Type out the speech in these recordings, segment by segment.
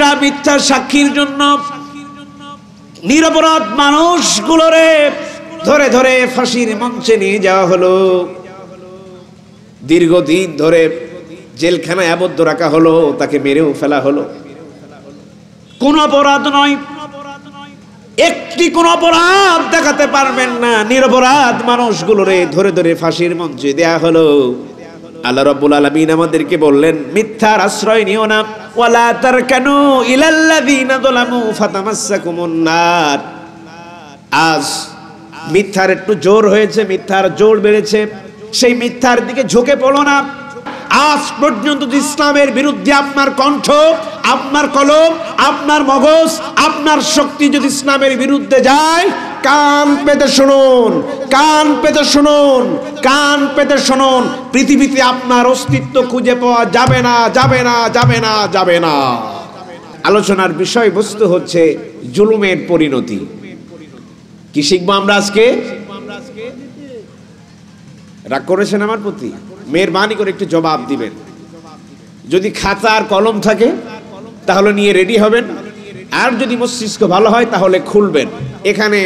একটা মিথ্যা সাক্ষীর জন্য নিরপরাধ মানুষগুলোরে ধরে ধরে ফাঁসির মঞ্চে নিয়ে যাওয়া হলো। দীর্ঘদিন ধরে জেলখানায় আবদ্ধ রাখা হলো, তাকে মেরেও ফেলা হলো। কোন অপরাধ নয়, একটি কোন অপরাধ দেখাতে পারবেন না, নিরপরাধ মানুষগুলোরে ধরে ধরে ফাঁসির মঞ্চে দেয়া হলো। আল্লাহ রাব্বুল আলামিন আমাদেরকে বললেন, মিথ্যার আশ্রয় নিও না, ওয়ালা তারকানু ইলাল্লাযিনা যালামু ফাতামাসসাকুমুন নার। আজ মিথ্যার একটু জোর হয়েছে, মিথ্যার জোর বেড়েছে, সেই মিথ্যার দিকে ঝুঁকে পড়ো না। আজ পর্যন্ত ইসলামের বিরুদ্ধে আপনার কণ্ঠ, আপনার কলম, আপনার মগজ, আপনার শক্তি যদি ইসলামের বিরুদ্ধে যায়, কান পেতে শুনুন, কান পেতে শুনুন, কান পেতে শুনুন। পৃথিবীতে আপনার অস্তিত্ব খুঁজে পাওয়া যাবে না, যাবে না, যাবে না, যাবে না। আলোচনার বিষয়বস্তু হচ্ছে জুলুমের পরিণতি। কি শিখবো আমরা আজকে? রাগ করেছেন আমার প্রতি? মেহেরবানি করে একটু জবাব দিবেন। যদি খাতা আর কলম থাকে তাহলে নিয়ে রেডি হবেন, আর যদি মস্তিষ্ক ভালো হয় তাহলে খুলবেন। এখানে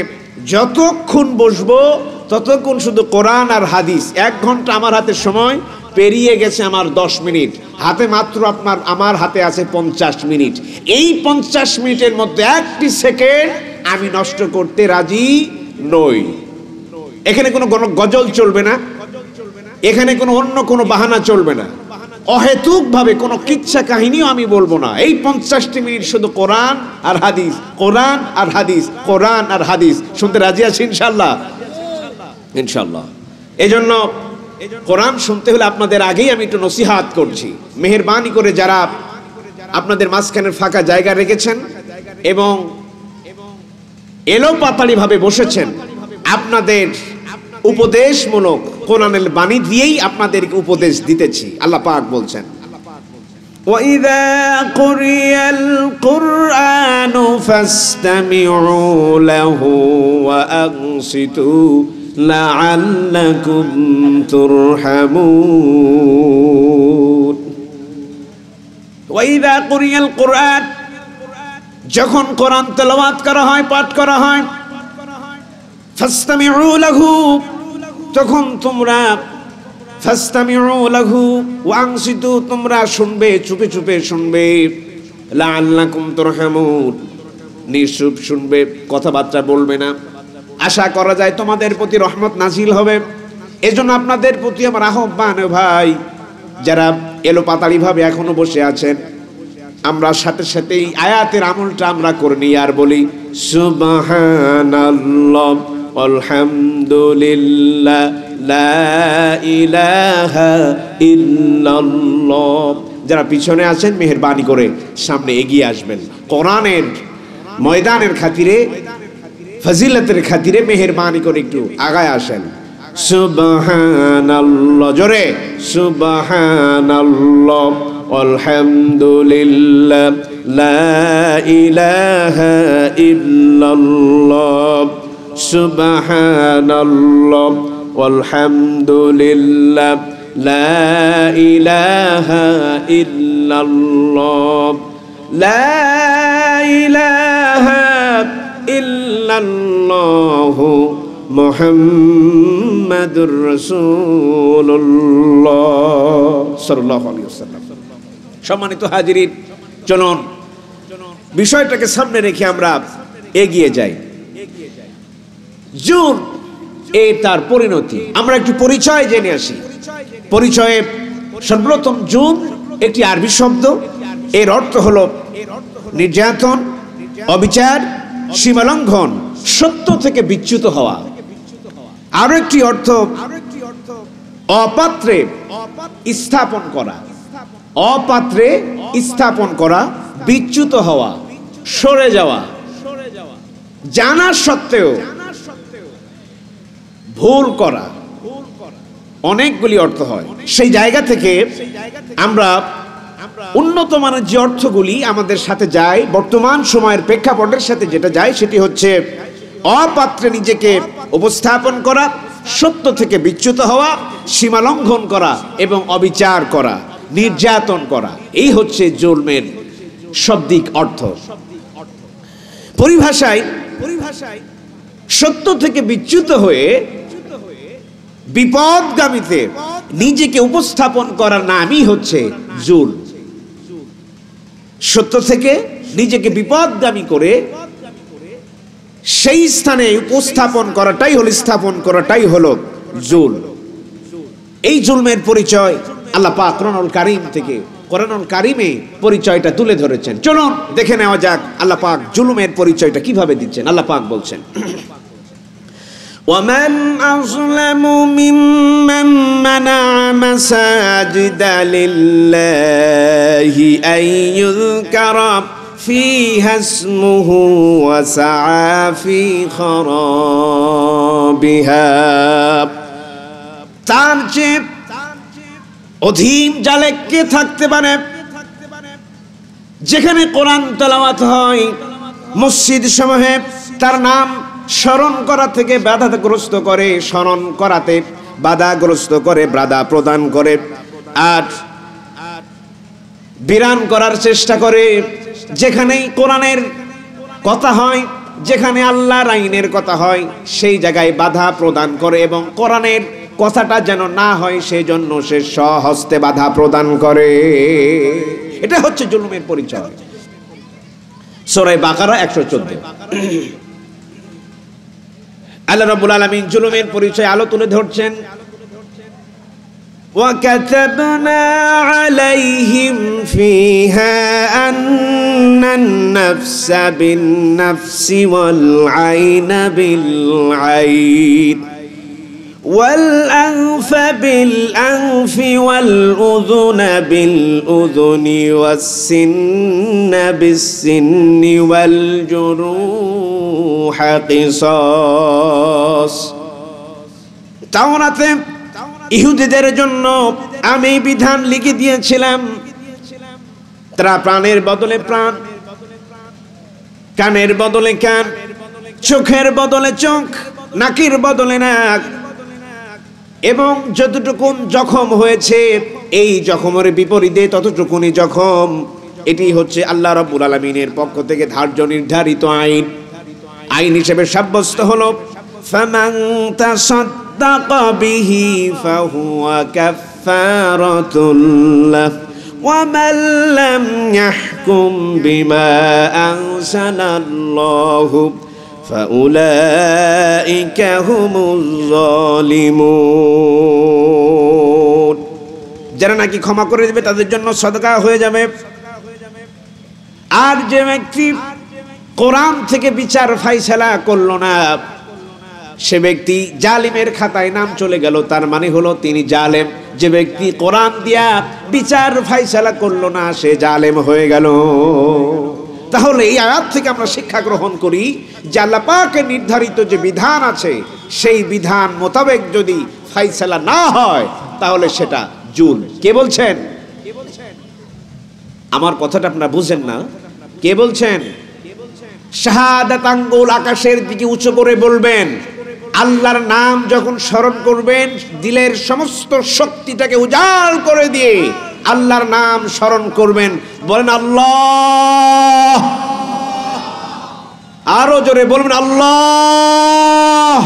যতক্ষণ বসবো ততক্ষণ শুধু কোরআন আর হাদিস। 1 ঘন্টা আমার হাতে সময় পেরিয়ে গেছে আমার 10 মিনিট, হাতে মাত্র আমার হাতে আছে 50 মিনিট। এই 50 মিনিটের মধ্যে 1টি সেকেন্ড আমি নষ্ট করতে রাজি নই। এখানে কোনো গজল চলবে না, এখানে কোনো অন্য কোনো বাহানা চলবে না, অহেতুক ভাবে কোনো কিচ্ছা কাহিনীও আমি বলবো না। এই 50টি মিনিট শুধু কোরআন আর হাদিস, কোরআন আর হাদিস, কোরআন আর হাদিস। শুনতে রাজি আছি ইনশাআল্লাহ? ইনশাআল্লাহ। এজন্য কোরআন শুনতে হলে আপনাদের আগেই আমি একটু নসিহাত করছি। মেহেরবানি করে যারা আপনাদের মাঝখানের ফাঁকা জায়গা রেখেছেন এবং এলোপাতাড়ি ভাবে বসেছেন, আপনাদের উপদেশমূলক কোরআনের বাণী দিয়েই আপনাদেরকে উপদেশ দিতেছি। আল্লাহ পাক বলছেন, ওয়াইযা কুরিয়াল কুরআনু ফাসতামিউ লাহু ওয়া আনসিতু লাআল্লাকুম তুরহামুন। ওয়াইযা কুরিয়াল কুরআন, যখন কোরআন তেলাওয়াত করা হয়, পাঠ করা হয়, ফাসতামিউ লাহু, তখন তোমরা ফাসতামিউ লাহু ওয়া আনসিতু, তোমরা শুনবে, চুপে চুপে শুনবে, লাআল্লাকুম তুরহামুন, নিশ্চুপ শুনবে, কথাবার্তা বলবে না। আশা করা যায় তোমাদের প্রতি রহমত নাজিল হবে। এজন্য আপনাদের প্রতি আমার আহ্বান, ভাই যারা এলোপাতাড়ি ভাবে এখনো বসে আছেন, আমরা সাথে সাথে এই আয়াতের আমলটা আমরা করে নিই আর বলি সুবহানাল্লাহ আলহামদুলিল্লাহ লা ইলাহা ইল্লাল্লাহ। যারা পিছনে আছেন মেহেরবানি করে সামনে এগিয়ে আসবেন। কোরআনের ময়দানের খাতিরে, ফজিলতের খাতিরে মেহেরবানি করে একটু আগায় আসেন। সুবহানাল্লাহ, জোরে সুবহানাল্লাহ আলহামদুলিল্লাহ লা ইলাহা ইল্লাল্লাহ, সুবহানাল্লাহ আলহামদুলিল্লাহ লা ইলাহা ইল্লাল্লাহ, লা ইলাহা ইল্লাল্লাহ মুহাম্মাদুর রাসূলুল্লাহ সাল্লাল্লাহু আলাইহি ওয়াসাল্লাম। সম্মানিত হাজিরিন, চলুন বিষয়টাকে সামনে রেখে আমরা এগিয়ে যাই। জুন, এই তার পরিণতি। আমরা একটু পরিচয় জেনে আসি। পরিচয়ে সর্বপ্রথম জুন একটি আরবি শব্দ। এর অর্থ হলো নির্যাতন, অবিচার, সীমালঙ্ঘন, সত্য থেকে বিচ্যুত হওয়া। আরো একটি অর্থ অপাত্রে স্থাপন করা, অপাত্রে স্থাপন করা, বিচ্যুত হওয়া, সরে যাওয়া, জানা সত্ত্বেও ভুল করা। অনেকগুলি অর্থ হয়। সেই জায়গা থেকে আমরা উন্নত মানের যে অর্থগুলি আমাদের সাথে যায়, বর্তমান সময়ের প্রেক্ষাপটের সাথে যেটা যায়, সেটি হচ্ছে অপাত্রে নিজেকে উপস্থাপন করা, সত্য থেকে বিচ্যুত হওয়া, সীমালঙ্ঘন করা এবং অবিচার করা, নির্যাতন করা। এই হচ্ছে জুলমের শাব্দিক অর্থ। পরিভাষায় সত্য থেকে বিচ্যুত হয়ে বিপদগামীতে নিজেকে উপস্থাপন করার নামই হচ্ছে জুল। সত্য থেকে নিজেকে বিপদগামী করে সেই স্থানে উপস্থাপন করাটাই হলো জুল। এই জুলমের পরিচয় আল্লাহ পাক কোরআনুল কারীম থেকে কোরআনুল কারীমে পরিচয়টা তুলে ধরেছেন। চলুন দেখে নেওয়া যাক আল্লাহ পাক জুলুমের পরিচয়টা কিভাবে দিচ্ছেন। আল্লাহ পাক বলছেন, وَمَنْ أَظْلَمُ مِمَّنْ مَنَعَ مَسَاجِدَ لِلَّهِ أَنْ يُذْكَرَ فِيهَا اسْمُهُ وَسَعَى فِي خَرَابِهَا। তার চেয়ে অধীন জালে কে থাকতে পারে যেখানে কোরআন তেলাওয়াত হয়, মসজিদ সমূহে তার নাম স্মরণ করা থেকে বাধাগ্রস্ত করে, স্মরণ করাতে বাধাগ্রস্ত করে, বাধা প্রদান করে, আর বিরান করার চেষ্টা করে। যেখানেই কোরআনের কথা হয়, যেখানে আল্লাহর আইনের কথা হয়, সেই জায়গায় বাধা প্রদান করে এবং কোরআনের কথাটা যেন না হয় সেই জন্য সে স্বহস্তে বাধা প্রদান করে। এটা হচ্ছে জুলুমের পরিচয়। সূরা বাকারা 114। আল্লাহ রাব্বুল আলামিন জুলুমের পরিচয় আলো তুলে ধরছেন। وَكَتَبْنَا عَلَيْهِمْ فِيهَا أَنَّ النَّفْسَ بِالنَّفْسِ وَالْعَيْنَ بِالْعَيْنِ وَالْأَنْفَ بِالْأَنْفِ وَالْأُذُنَ بِالْأُذُنِ وَالسِّنَّ بِالسِّنِّ وَالْجُرُوحَ قِصَاص। তাওরাতে ইহুদিদের জন্য আমি বিধান লিখে দিয়েছিলাম, তারা প্রাণের বদলে প্রাণ, কানের বদলে কান, চোখের বদলে চোখ, নাকের বদলে নাক, এবং যতটুকুন জখম হয়েছে এই জখমের বিপরীতে ততটুকুনি জখম। এটি হচ্ছে আল্লাহ রাব্বুল আলামিনের পক্ষ থেকে ধার্য নির্ধারিত আইন হিসেবে সাব্যস্ত হলো। ফামান তাসাদ্দাকা বিহি ফাহুয়া কাফফারাতুল লাহ ওয়া মান লাম ইয়াহকুম বিমা আনজালাল্লাহু ফাউলাইকা হুমুজ যালিমুন। যারা নাকি ক্ষমা করে দেবে তাদের জন্য সদকা হয়ে যাবে। আর যে ব্যক্তি কোরআন থেকে বিচার ফাইসালা করলো না, সে ব্যক্তি জালিমের খাতায় নাম চলে গেল, তার মানে হলো তিনি জালেম। যে ব্যক্তি কোরআন দিয়া বিচার ফাইসালা করলো না সে জালেম হয়ে গেল। তাহলে এই আয়াত থেকে আমরা শিক্ষা গ্রহণ করি যে আল্লাহ পাকের নির্ধারিত যে বিধান আছে সেই বিধান মোতাবেক যদি ফাইসালা না হয় তাহলে সেটা জুল। কে বলছেন? আমার কথাটা আপনারা বুঝেন না? কে বলছেন? শাহাদাত আঙ্গুল আকাশের দিকে উঁচু করে বলবেন। আল্লাহর নাম যখন স্মরণ করবেন দিলের সমস্ত শক্তিটাকে উজাড় করে দিয়ে আল্লাহর নাম স্মরণ করবেন। বলেন আল্লাহ। আরো জোরে বলবেন আল্লাহ।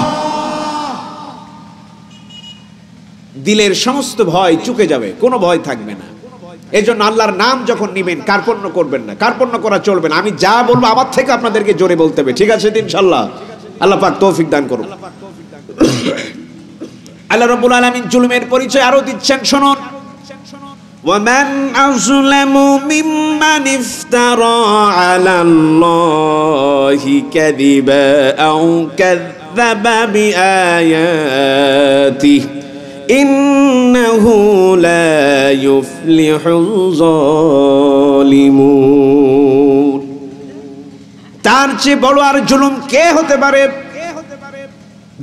দিলের সমস্ত ভয় চুকে যাবে, কোনো ভয় থাকবে না। এই জন্য আল্লাহর নাম যখন নিবেন কার্পণ্য করবেন না, কার্পণ্য করা চলবে না। আমি যা বলবো আমার থেকে আপনাদেরকে জোরে বলতে হবে, ঠিক আছে ইনশাআল্লাহ? আল্লাহ পাক তৌফিক দান করুন। আল্লাহ রাব্বুল আলামিন জুলুমের পরিচয় আরো দিচ্ছেন, শুনুন। وَمَنْ أَظْلَمُ مِمَّنِ افْتَرَى عَلَى اللَّهِ كَذِبًا أَوْ كَذَّبَ بِآيَاتِهِ إِنَّهُ لَا يُفْلِحُ الظَّالِمُونَ। তার চেয়ে বড় আর জুলুম কে হতে পারে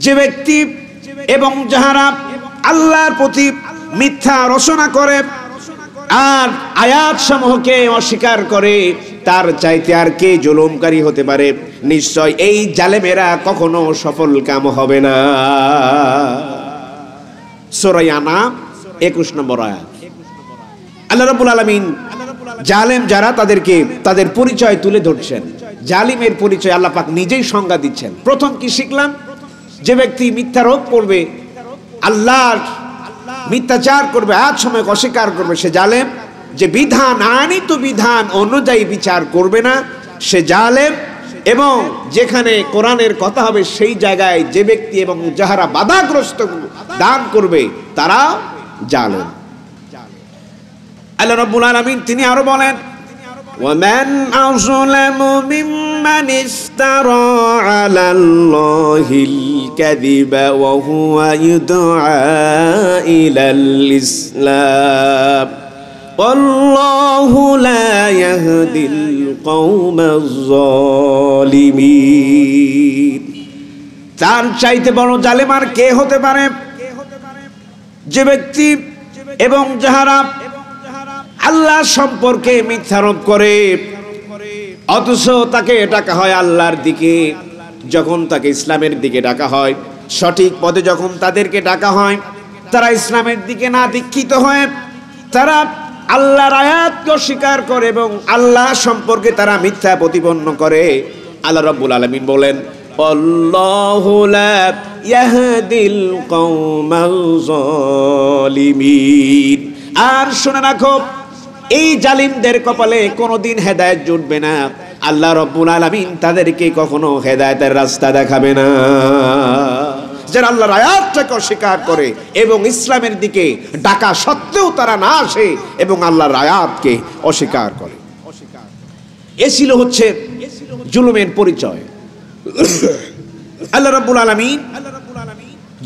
যে ব্যক্তি এবং যাহারা আল্লাহর প্রতি মিথ্যা রচনা করে আর আয়াত সমূহকে অস্বীকার করে, তার চাইতে আর কে জুলুমকারী হতে পারে? নিশ্চয় এই জালেমেরা কখনো সফল কাম হবে না। সূরা আনাম 21 নম্বর আয়াত। আল্লাহ রাব্বুল আলামিন জালেম যারা তাদেরকে তাদের পরিচয় তুলে ধরছেন। জালিমের পরিচয় আল্লাহ পাক নিজেই সংজ্ঞা দিচ্ছেন। প্রথম কি শিখলাম? যে ব্যক্তি মিথ্যারোপ করবে, আল্লাহর মিথ্যাচার করবে, আজ সময় অস্বীকার করবে, সে জালেম। যে বিধান, আনিত বিধান অনুযায়ী বিচার করবে না, সে জালেম। এবং যেখানে কোরআনের কথা হবে সেই জায়গায় যে ব্যক্তি এবং যাহারা বাধাগ্রস্ত দান করবে তারা জালেম। আল্লাহ রাব্বুল আলামিন তিনি আরো বলেন, وَمَنْ أَظْلَمُ مِمَّنِ افْتَرَى عَلَى اللَّهِ الْكَذِبَ وَهُوَ يُدْعَى إِلَى الْإِسْلَامِ وَاللَّهُ لَا يَهْدِي الْقَوْمَ الظَّالِمِينَ। তার চাইতে বড় জালেম আর কে হতে পারে? যে ব্যক্তি এবং যাহারা আল্লাহ সম্পর্কে মিথ্যারোপ করে, অথচ তাকে ডাকা হয় আল্লাহর দিকে, যখন তাকে ইসলামের দিকে ডাকা হয়, সঠিক পথে যখন তাদেরকে ডাকা হয়, তারা ইসলামের দিকে না দীক্ষিত হয়, তারা আল্লাহর আয়াতকে অস্বীকার করে এবং আল্লাহ সম্পর্কে তারা মিথ্যা প্রতিপন্ন করে। আল্লাহ রাব্বুল আলামিন বলেন, আল্লাহু লা ইয়াহদিল কওমাল যালিমিন। আর শুনে রাখো, এই জালিমদের কপালে কোনোদিন হেদায়েত জুটবে না। আল্লাহ রাব্বুল আলামিন তাদেরকে কখনো হেদায়েতের রাস্তা দেখাবে না। যারা আল্লাহর আয়াতটাকে অস্বীকার করে এবং ইসলামের দিকে ডাকা সত্ত্বেও তারা না আসে এবং আল্লাহর আয়াতকে অস্বীকার করে, এ ছিল হচ্ছে জুলুমের পরিচয়। আল্লাহ রাব্বুল আলামিন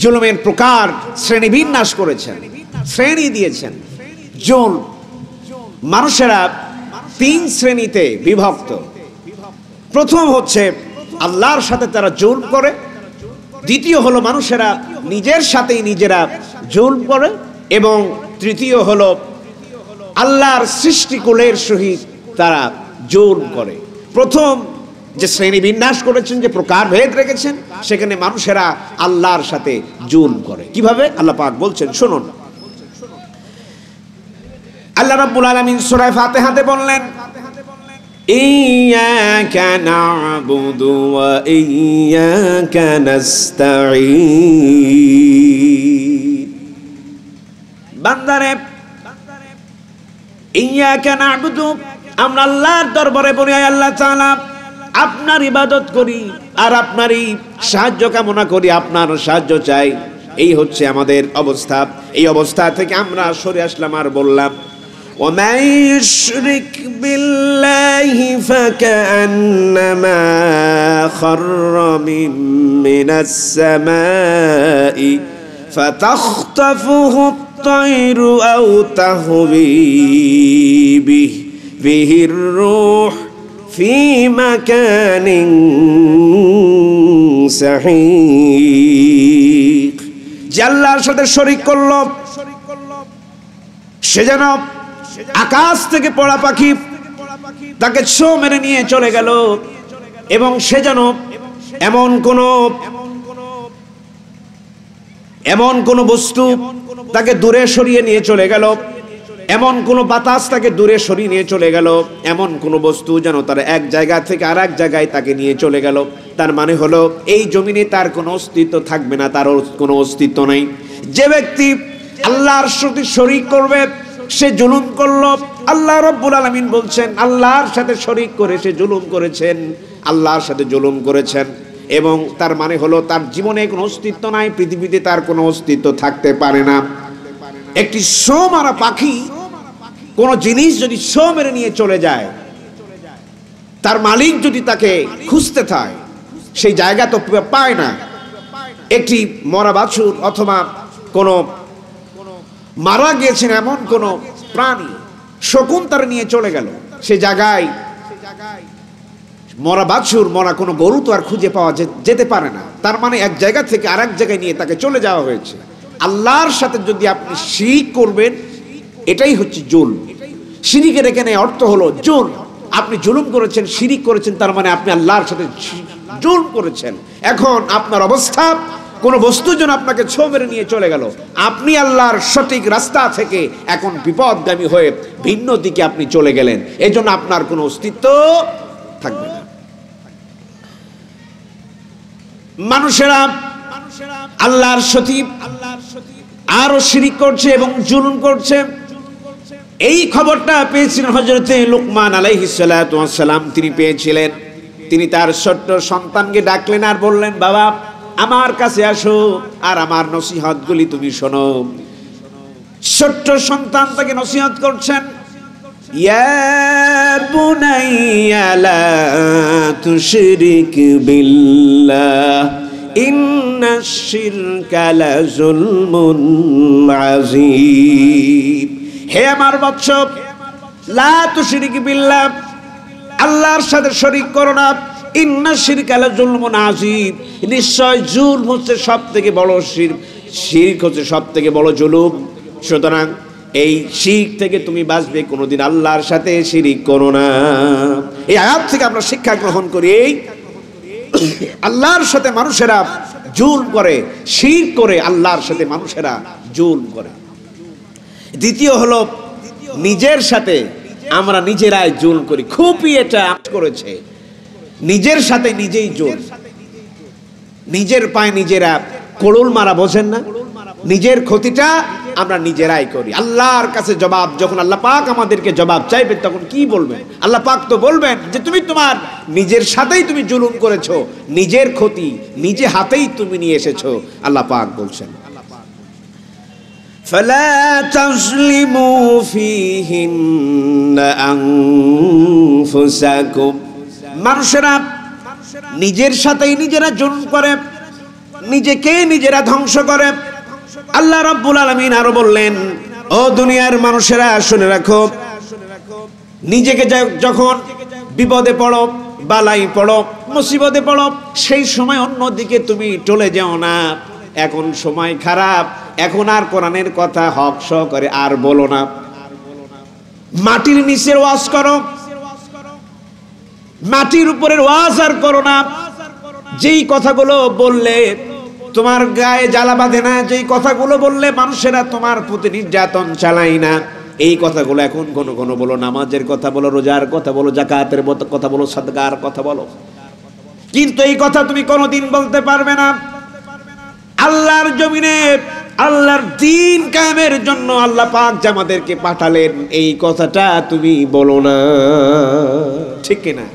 জুলুমের প্রকার শ্রেণীবিন্যাস করেছেন, শ্রেণী দিয়েছেন। জুলম, মানুষেরা তিন শ্রেণীতে বিভক্ত। প্রথম হচ্ছে আল্লাহর সাথে তারা জুলম করে, দ্বিতীয় হলো মানুষেরা নিজের সাথেই নিজেরা জুলম করে, এবং তৃতীয় হলো আল্লাহর সৃষ্টিকুলের সহিত তারা জুলম করে। প্রথম যে শ্রেণী বিন্যাস করেছেন, যে প্রকারভেদ রেখেছেন, সেখানে মানুষেরা আল্লাহর সাথে জুলম করে। কিভাবে? আল্লাহ পাক বলছেন, শুনুন। আল্লাহ রাব্বুল আলামিন সূরা ফাতিহাতে বললেন, ইয়্যাকা না'বুদু ওয়া ইয়্যাকা নাস্তাঈন। বান্দারে, ইয়্যাকা না'বুদু, আমরা আল্লাহর দরবারে বলি, আল্লাহ তাআলা আপনার ইবাদত করি আর আপনারই সাহায্য কামনা করি, আপনার সাহায্য চাই। এই হচ্ছে আমাদের অবস্থা। এই অবস্থা থেকে আমরা সরে আসলাম আর বললাম, وَمَن يُشْرِكْ بِاللَّهِ فَكَأَنَّمَا خَرَّ مِنَ السَّمَاءِ فَتَخْطَفُهُ الطَّيْرُ أَوْ تَهْوِي بِهِ الرُّوحُ فِي مَكَانٍ سَحِيقٍ। যে আল্লাহর সাথে শরীক করল, সে যেন আকাশ থেকে পড়া পাখি, তাকে ছো মেরে নিয়ে চলে গেল, এবং সে যেন এমন কোন বস্তু তাকে দূরে সরিয়ে নিয়ে চলে গেল, এমন কোন বাতাস তাকে দূরে সরিয়ে নিয়ে চলে গেল, এমন কোন বস্তু যেন তার এক জায়গা থেকে আর এক জায়গায় তাকে নিয়ে চলে গেল। তার মানে হলো এই জমিনে তার কোনো অস্তিত্ব থাকবে না, তার কোনো অস্তিত্ব নেই। যে ব্যক্তি আল্লাহর সাথে শরীক করবে সে জুলুম করলো। আল্লাহ রাব্বুল আলামিন বলছেন, আল্লাহর সাথে শরীক করে সে জুলুম করেছেন, আল্লাহর সাথে জুলুম করেছেন। এবং তার মানে হলো তার জীবনে কোনো অস্তিত্ব নাই, পৃথিবীতে তার কোনো অস্তিত্ব থাকতে পারে না। একটি শো মারা পাখি কোনো জিনিস যদি শো মেরে নিয়ে চলে যায়, তার মালিক যদি তাকে খুঁজতে থাকে, সেই জায়গা তো পায় না। একটি মরা বাছুর অথবা কোনো মারা গিয়েছেন এমন কোন প্রাণী শকুন তারা নিয়ে চলে গেল, সে জায়গায় মরা বাছুর, মরা কোনো গরু তো আর খুঁজে পাওয়া যেতে পারে না। তার মানে এক জায়গা থেকে আরেক জায়গায় নিয়ে তাকে চলে যাওয়া হয়েছে। আল্লাহর সাথে যদি আপনি শিরক করবেন, এটাই হচ্ছে জুলম। শিরকের এখানে অর্থ হলো জুলম। আপনি জুলুম করেছেন, শিরক করেছেন, তার মানে আপনি আল্লাহর সাথে জুলম করেছেন। এখন আপনার অবস্থা, কোন বস্তু যেন আপনাকে ছো মেরে নিয়ে চলে গেল, আপনি আল্লাহর সঠিক রাস্তা থেকে এখন বিপদগামী হয়ে ভিন্ন দিকে আপনি চলে গেলেন, এই জন্য আপনার কোনো অস্তিত্ব থাকবে না। মানুষেরা আল্লাহর সাথে আরো শিরিক করছে এবং জুলুম করছে। এই খবরটা পেয়েছিলেন হযরতে লুকমান আলাইহিস সালাতু ওয়াস সালাম, তিনি পেয়েছিলেন। তিনি তার ছোট্ট সন্তানকে ডাকলেন আর বললেন, বাবা আমার কাছে আসো আর আমার নসিহতগুলি তুমি শোনো। ছোট্ট সন্তান তাকে নসিহত করছেন, ইয়া বুনাইয়া লা তুশরিক বিল্লাহ ইন্নাশ শিরকা লাযুলমুন আযীম। হে আমার বৎস, লা তুশরিক বিল্লাহ, আল্লাহর সাথে শরীক করো না। ইন্নাশ শিরকা লাযুলমুন আযীম, নিশ্চয় জুলম হচ্ছে সবথেকে বড় শিরক, শিরক হচ্ছে সবথেকে বড় জুলুম। সুতরাং এই শিরক থেকে তুমি বাঁচবে, কোনোদিন আল্লাহর সাথে শিরক করো না। এই আয়াত থেকে আমরা শিক্ষা গ্রহণ করি, আল্লাহর সাথে মানুষেরা জুলম করে, শিরক করে আল্লাহর সাথে মানুষেরা জুলম করে। দ্বিতীয় হলো নিজের সাথে আমরা নিজেরাই জুলম করি। খুবই এটা করেছে, নিজের সাথে নিজেই জুলম, নিজের পায়ে নিজেরা কোড়ুল মারা, বোঝেন না? নিজের ক্ষতিটা আমরা নিজেরাই করি। আল্লাহর কাছে জবাব যখন আল্লাহ পাক আমাদেরকে জবাব চাইবেন, তখন কি বলবেন? আল্লাহ পাক তো বলবেন যে তুমি তোমার নিজের সাথেই তুমি জুলুম করেছো, নিজের ক্ষতি নিজে হাতেই তুমি নিয়ে এসেছো। আল্লাহ পাক বলছেন, ফালা তাজলিমু ফীহিন্না আনফুসাকুম। মানুষেরা নিজের সাথেই নিজেরা জুলুম করে, নিজেকে নিজেরা ধ্বংস করে। আল্লাহ রাব্বুল আলামিন আরো বললেন, ও দুনিয়ার মানুষেরা শুনে রাখো, নিজেকে যখন বিপদে পড়ো, বালাই পড়ো, মুসিবতে পড়ো, সেই সময় অন্যদিকে তুমি চলে যাও না। এখন সময় খারাপ, এখন আর কোরআনের কথা হক সহকারে আর বলো না। মাটির নিচের ওয়াজ করো, মাটির উপরের ওয়াজ আর করো না। যেই কথাগুলো বললে তোমার গায়ে জ্বালা বাঁধে না, যেই কথাগুলো বললে মানুষেরা তোমার প্রতি নির্যাতন চালায় না, এই কথাগুলো এখন কোনো কোনো বলো। নামাজের কথা বলো, রোজার কথা বলো, যাকাতের কথা বলো, সাদকার কথা বলো, কিন্তু এই কথা তুমি কোনোদিন বলতে পারবে না। আল্লাহর জমিনে আল্লাহর দ্বীন কায়েমের জন্য আল্লাহ পাক যে আমাদেরকে পাঠালেন, এই কথাটা তুমি বলো না, ঠিক কিনা?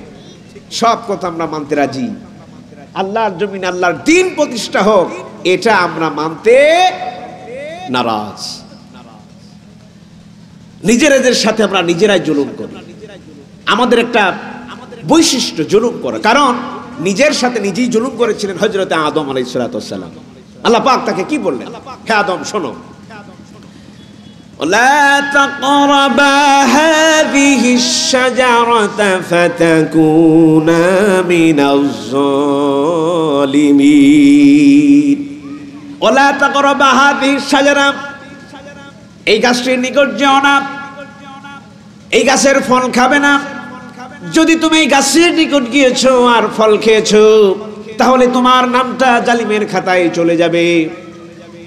সব কথা আমরা মানতে রাজি, আল্লাহর জমিনে আল্লাহর দ্বীন প্রতিষ্ঠা হোক, এটা আমরা মানতে নারাজ। নিজেদের সাথে আমরা নিজেরাই জুলুম করি। আমাদের একটা বৈশিষ্ট্য জুলুম করা, কারণ নিজের সাথে নিজেই জুলুম করেছিলেন হযরতে আদম আলাইহিস সালাতু ওয়াস সালাম। আল্লাহ পাক তাকে কি বললেন? হে আদম শোনো, লা তাকরাবা হাযিহিশ শাজারাতা ফাতাকুনা মিনাজ যালিমিন। ওয়ালা তাকরাবা হাযিহিশ শাজারা, এই গাছটির নিকট যেও না, এই গাছের ফল খাবে না। যদি তুমি এই গাছের নিকট গিয়েছো আর ফল খেয়েছো, তাহলে তোমার নামটা জালিমের খাতায় চলে যাবে।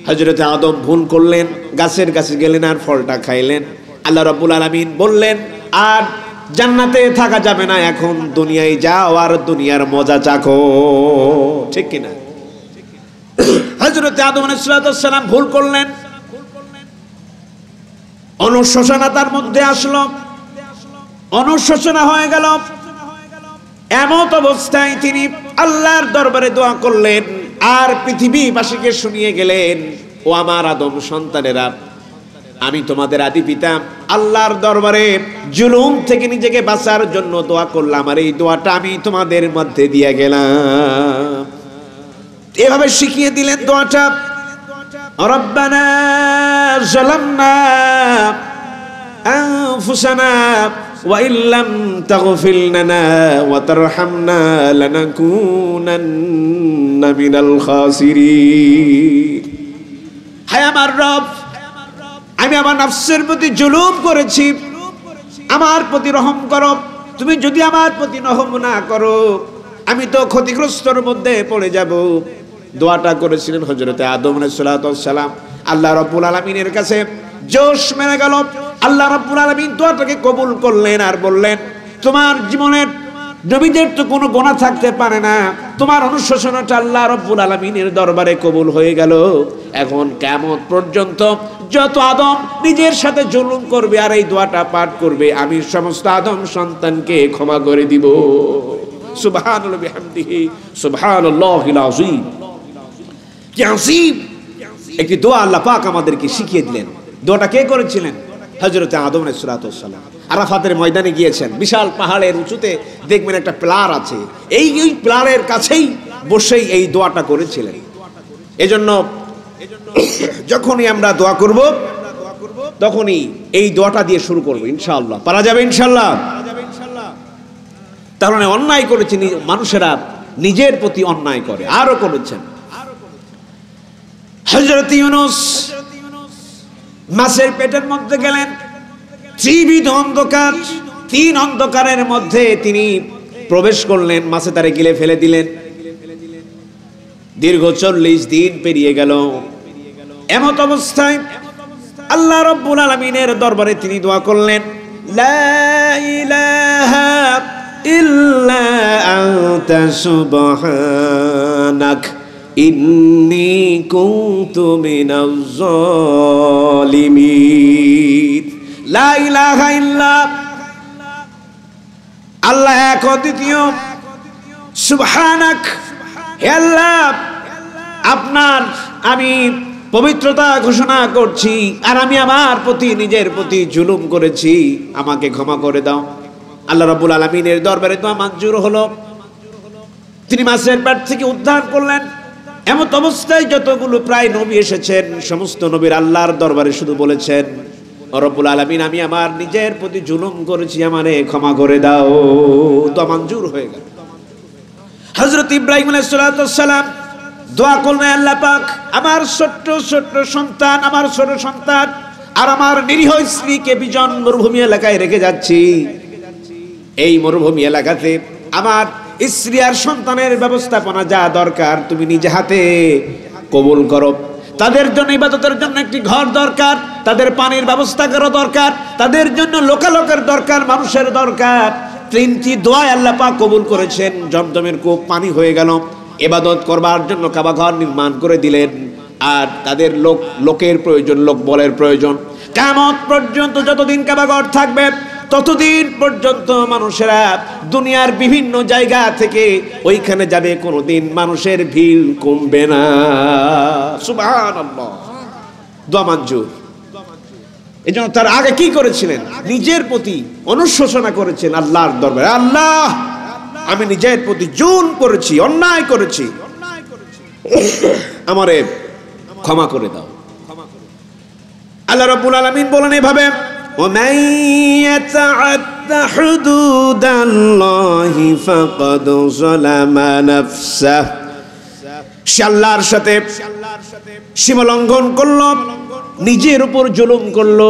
হযরতে আদম ভুল করলেন, গাছের কাছে গেলেন আর ফলটা খাইলেন। আল্লাহ রাব্বুল আলামিন বললেন, আর জান্নাতে থাকা যাবে না, এখন দুনিয়ায় যাও আর দুনিয়ার মজা চাখো, ঠিক কিনা? হযরতে আদম আলাইহিস সালাম ভুল করলেন, অনুশোচনা তার মধ্যে আসলো, অনুশোচনা হয়ে গেল। এমত অবস্থায় তিনি আল্লাহর দরবারে দোয়া করলেন আর পৃথিবীবাসীকে শুনিয়ে গেলেন, ও আমার আদম সন্তানেরা, আমি তোমাদের আদি পিতা আল্লাহর দরবারে জুলুম থেকে নিজেকে বাঁচার জন্য দোয়া করলাম, আর এই দোয়াটা আমি তোমাদের মধ্যে দিয়ে গেলাম। এভাবে শিখিয়ে দিলেন দোয়াটা, রব্বানা যালামনা আনফুসানা ওয়া ইল্লাম তাগফির লানা ওয়া তারহামনা লানাকুনান্না মিনাল খাসিরিন। হে আমার রব, আমি আমার নফসের প্রতি জুলুম করেছি, আমার প্রতি রহম করো। তুমি যদি আমার প্রতি রহম না করো, আমি তো ক্ষতিগ্রস্তর মধ্যে পড়ে যাব। দোয়াটা করেছিলেন হযরতে আদম আলাইহিস সালাম। আল্লাহ রাব্বুল আলামিনের কাছে জোশ মেরে গেল। আল্লাহ রাব্বুল আলামিন দোয়াটাকে কবুল করলেন আর বললেন, তোমার জীবনের নবীদের তো কোনো গুনাহ থাকতে পারে না, তোমার অনুশোচনাটা আল্লাহ রাব্বুল আলামিনের দরবারে কবুল হয়ে গেল। এখন কিয়ামত পর্যন্ত যত আদম নিজের সাথে জুলুম করবে আর এই দোয়াটা পাঠ করবে, আমি সমস্ত আদম সন্তানকে ক্ষমা করে দিব। সুবহানাল্লাহি বিহামদিহি সুবহানাল্লাহিল আযীম। কি আসিম একটি দোয়া আল্লাহ পাক আমাদেরকে শিখিয়ে দিলেন। দোয়াটা কে করেছিলেন? হযরতে আদম আলাইহিস সালাম। আরাফাতের ময়দানে গিয়েছেন, বিশাল পাহাড়ের উঁচুতে দেখবেন একটা প্লার আছে, এই প্লারের কাছেই বসেই এই দোয়াটা করেছিলেন। এজন্য যখনই আমরা দোয়া করব তখনই এই দোয়াটা দিয়ে শুরু করব ইনশাআল্লাহ। পারা যাবে ইনশাআল্লাহ। তাহলে অন্যায় করেছে মানুষেরা, নিজের প্রতি অন্যায় করে। আরো করেছেন হযরত ইউনূস মাছের পেটের মধ্যে গেলেন, ত্রিবিধ অন্ধকার, তিন অন্ধকারের মধ্যে তিনি প্রবেশ করলেন, মাছে তারে গিলে ফেলে দিলেন। দীর্ঘ 40 দিন পেরিয়ে গেল। এমত অবস্থায় আল্লাহ রাব্বুল আলামিনের দরবারে তিনি দোয়া করলেন, লা ইলাহা ইল্লা আনতা সুবহানাক ইন্নী কুনতু মিনাজ জালিমিন। লা ইলাহা ইল্লা আল্লাহ এক অদ্বিতীয়, সুবহানাক হে আল্লাহ আপনার আমি পবিত্রতা ঘোষণা করছি, আর আমি আমার প্রতি নিজের প্রতি জুলুম করেছি, আমাকে ক্ষমা করে দাও। আল্লাহ রাব্বুল আলামিনের দরবারে দোয়া মঞ্জুর হলো। তিনি মাছের পেট থেকে উদ্ধার করলেন। এমত অবস্থায় যতগুলো প্রায় নবী এসেছেন সমস্ত নবীর আল্লাহর দরবারে শুধু বলেছেন, রব্বুল আলামিন আমি আমার নিজের প্রতি জুলুম করেছি, আমারে ক্ষমা করে দাও। দোয়া মঞ্জুর হয়ে গেল। হযরত ইব্রাহিম আলাইহিস সালাম দোয়া করলেন, আল্লাহ পাক আমার ছোট্ট ছোট্ট সন্তান, আমার ছোট সন্তান আর আমার নিরীহ স্ত্রীকে বিজন মরুভূমি এলাকায় রেখে যাচ্ছি। এই মরুভূমি এলাকাতে আমার স্ত্রী আর সন্তানের ব্যবস্থাপনা যা দরকার তুমি নিজে হাতে কবুল করো। তাদের জন্য ইবাদতের জন্য একটি ঘর দরকার, তাদের পানির ব্যবস্থা করা দরকার, তাদের জন্য লোকালোকের দরকার, মানুষের দরকার। তিনটি দোয়া আল্লাহ পাক কবুল করেছেন। জমজমের কূপ পানি হয়ে গেল। ইবাদত করবার জন্য কাবা ঘর নির্মাণ করে দিলেন। আর তাদের লোকের প্রয়োজন, লোক বলের প্রয়োজন। কিয়ামত পর্যন্ত যতদিন কাবা ঘর থাকবে ততদিন পর্যন্ত মানুষেরা দুনিয়ার বিভিন্ন জায়গা থেকে ওইখানে যাবে, কোনোদিন মানুষের ভিড় কমবে না। সুবহানাল্লাহ। দোয়া মঞ্জুর। এজন্য তার আগে কি করেছিলেন? নিজের প্রতি অনুশোচনা করেছেন আল্লাহর দরবারে, আল্লাহ আমি নিজের প্রতি জুলুম করেছি, অন্যায় করেছি, আমারে ক্ষমা করে দাও। আল্লাহ রাব্বুল আলামিন বলেন এভাবে, وَمَن يَتَعَدَّ حُدُودَ اللَّهِ فَقَدْ ظَلَمَ نَفْسَهُ। সে আল্লাহর সাথে সীমা লঙ্ঘন করলো, নিজের উপর জুলুম করলো।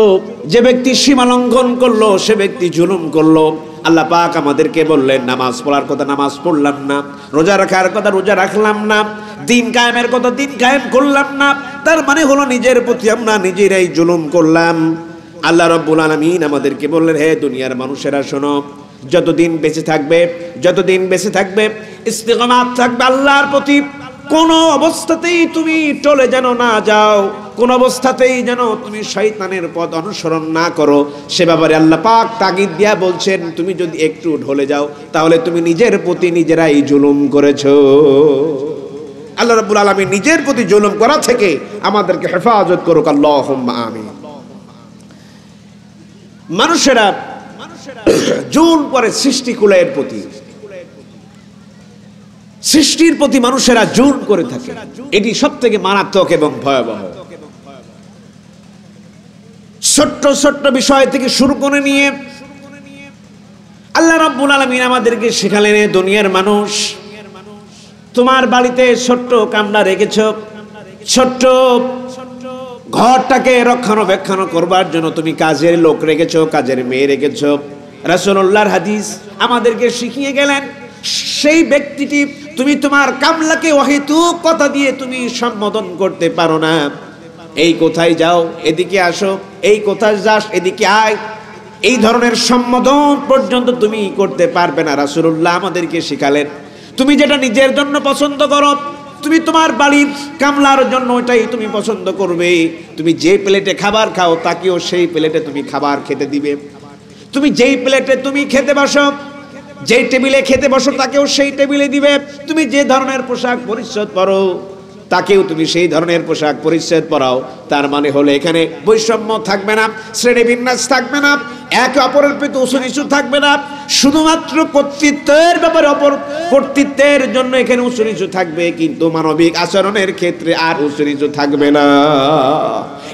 যে ব্যক্তি সীমা লঙ্ঘন করলো সে ব্যক্তি জুলুম করলো। আল্লাহ পাক আমাদেরকে বললেন নামাজ পড়ার কথা নামাজ পড়লাম না, রোজা রাখার কথা রোজা রাখলাম না, দিন কায়েমের কথা দিন কায়েম করলাম না। তার মানে হলো নিজের প্রতি আমরা নিজেরাই জুলুম করলাম। আল্লাহ রাব্বুল আলামিন আমাদেরকে বললেন, হে দুনিয়ার মানুষেরা শোনো, যতদিন বেঁচে থাকবে ইস্তিকামাত থাকবে আল্লাহর প্রতি। কোন অবস্থাতেই তুমি চলে যেন না যাও, কোন অবস্থাতেই যেন তুমি শয়তানের পথ অনুসরণ না করো। সে ব্যাপারে আল্লাহ পাক তাগিদ দিয়া বলছেন, তুমি যদি একটু ঢলে যাও তাহলে তুমি নিজের প্রতি নিজেরাই জুলুম করেছো। আল্লাহ রাব্বুল আলামিন নিজের প্রতি জুলুম করা থেকে আমাদেরকে হেফাজত করুক, আল্লাহুম্মা আমিন। মানুষেরা জুলুম করে সৃষ্টিকুলের প্রতি, সৃষ্টির প্রতি মানুষেরা জুলুম করে থাকে। এটি সবথেকে মারাত্মক এবং ভয়াবহ। ছোট্ট ছোট্ট বিষয় থেকে শুরু করে নিয়ে আল্লাহ রাব্বুল আলামিন আমাদেরকে শেখালেন, দুনিয়ার মানুষ তোমার বাড়িতে ছোট্ট কামরা রেখেছো, ছোট্ট ঘরটাকে রক্ষণাবেক্ষণ করবার জন্য তুমি কাজের লোক রেখেছো, কাজের মেয়ে রেখেছো। রাসূলুল্লাহর হাদিস আমাদেরকে শিখিয়ে গেলেন, সেই ব্যক্তিটি তুমি তোমার কামলাকে অহেতুক কথা দিয়ে তুমি সম্বোধন করতে পারো না। এই কোথায় যাও, এদিকে আসো, এই কোথায় যাস, এদিকে আয়, এই ধরনের সম্বোধন পর্যন্ত তুমি করতে পারবে না। রাসূলুল্লাহ আমাদেরকে শিখালেন, তুমি যেটা নিজের জন্য পছন্দ করো, তুমি তোমার বাড়ির কামলার জন্য ওইটাই তুমি পছন্দ করবে। তুমি যে প্লেটে খাবার খাও তাকেও সেই প্লেটে তুমি খাবার খেতে দিবে। তুমি যেই প্লেটে তুমি খেতে বসো, যেই টেবিলে খেতে বসো তাকেও সেই টেবিলে দিবে। তুমি যে ধরনের পোশাক পরিচ্ছদ পরো তাকেও তুমি সেই ধরনের পোশাক পরিচ্ছদ পরাও। তার মানে হলো এখানে বৈষম্য থাকবে না, শ্রেণীবিন্যাস থাকবে না, একে অপরের প্রতি উঁচু নিচু থাকবে না। শুধুমাত্র কর্তৃত্বের ব্যাপারে অপর কর্তৃত্বের জন্য এখানে উঁচু নিচু থাকবে, কিন্তু মানবিক আচরণের ক্ষেত্রে আর উঁচু নিচু থাকবে না।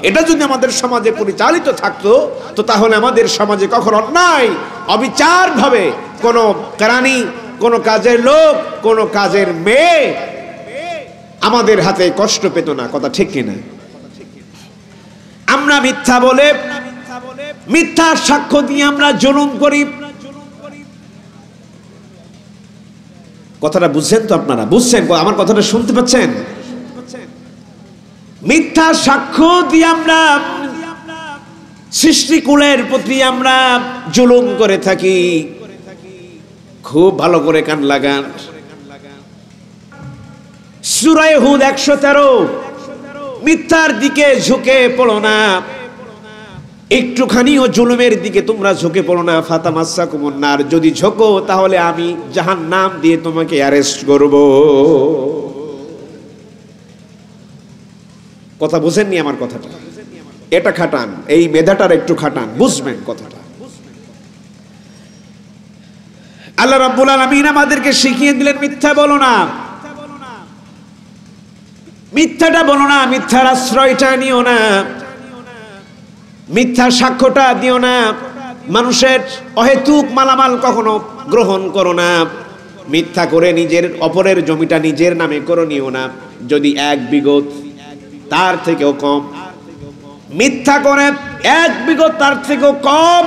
এটা যদি আমাদের সমাজে পরিচালিত থাকতো তো তাহলে আমাদের সমাজে কখনো অন্যায় অবিচার ভাবে কোনো কেরানি, কোনো কাজের লোক, কোনো কাজের মেয়ে আমাদের হাতে কষ্ট পেত না। কথা ঠিক কিনা? আমরা মিথ্যা বলে, মিথ্যা সাক্ষ্য দিয়ে আমরা জুলুম করি। কথাটা বুঝছেন তো আপনারা? বুঝছেন? আমার কথাটা শুনতে পাচ্ছেন? মিথ্যা সাক্ষ্য দিয়ে আমরা সৃষ্টিকুলের প্রতি আমরা জুলুম করে থাকি। খুব ভালো করে কান লাগান, সূরা হুদ 113, মিথ্যার দিকে ঝুঁকে পড়ো না, একটুখানিও জুলুমের দিকে তোমরা ঝুঁকে পড়ো না। ফাতামাসসাকুমুন নার, যদি ঝোঁকো তাহলে আমি জাহান্নাম দিয়ে তোমাকে অ্যারেস্ট করব। কথা বুঝেননি আমার কথাটা? এটা খাটান, এই মেধাটার একটু খাটান, বুঝবেন কথাটা। আল্লাহ রাব্বুল আলামিন আমাদেরকে শিখিয়ে দিলেন মিথ্যা বলো না, মিথ্যাটা বলো না, মিথ্যার আশ্রয়টা নিও না, মিথ্যা সাক্ষ্যটা দিও না, মানুষের অহেতুক মালামাল কখনো গ্রহণ করো না, মিথ্যা করে নিজের অপরের জমিটা নিজের নামে করে নিও না। যদি 1 বিঘত তার থেকেও কম, মিথ্যা করে 1 বিঘত তার থেকেও কম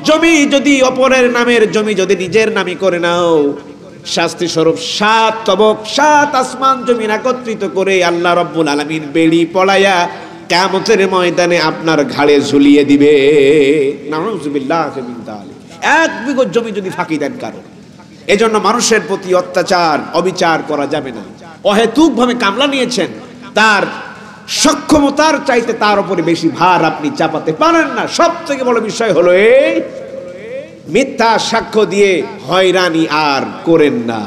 জমি যদি অপরের নামের জমি যদি নিজের নামে করে নাও, শাস্তি স্বরূপ 7 তবক 7 আসমান জমিন একত্রিত করে আল্লাহ রাব্বুল আলামিন বেড়ি পলাইয়া কিয়ামতের ময়দানে আপনার ঘাড়ে ঝুলিয়ে দিবে। নাউযুবিল্লাহ মিন যালিক। 1 বিঘত জমি যদি ফাঁকি দেন কারো, এজন্য মানুষের প্রতি অত্যাচার অবিচার করা যাবে না। অহেতুক ভাবে কামলা নিয়েছেন, তার সক্ষমতার চাইতে তার উপরে বেশি ভার আপনি চাপাতে পারেন না। সব থেকে বড় বিষয় হলো এই মিথ্যা সাক্ষ্য দিয়ে হয়রানি আর করেন না,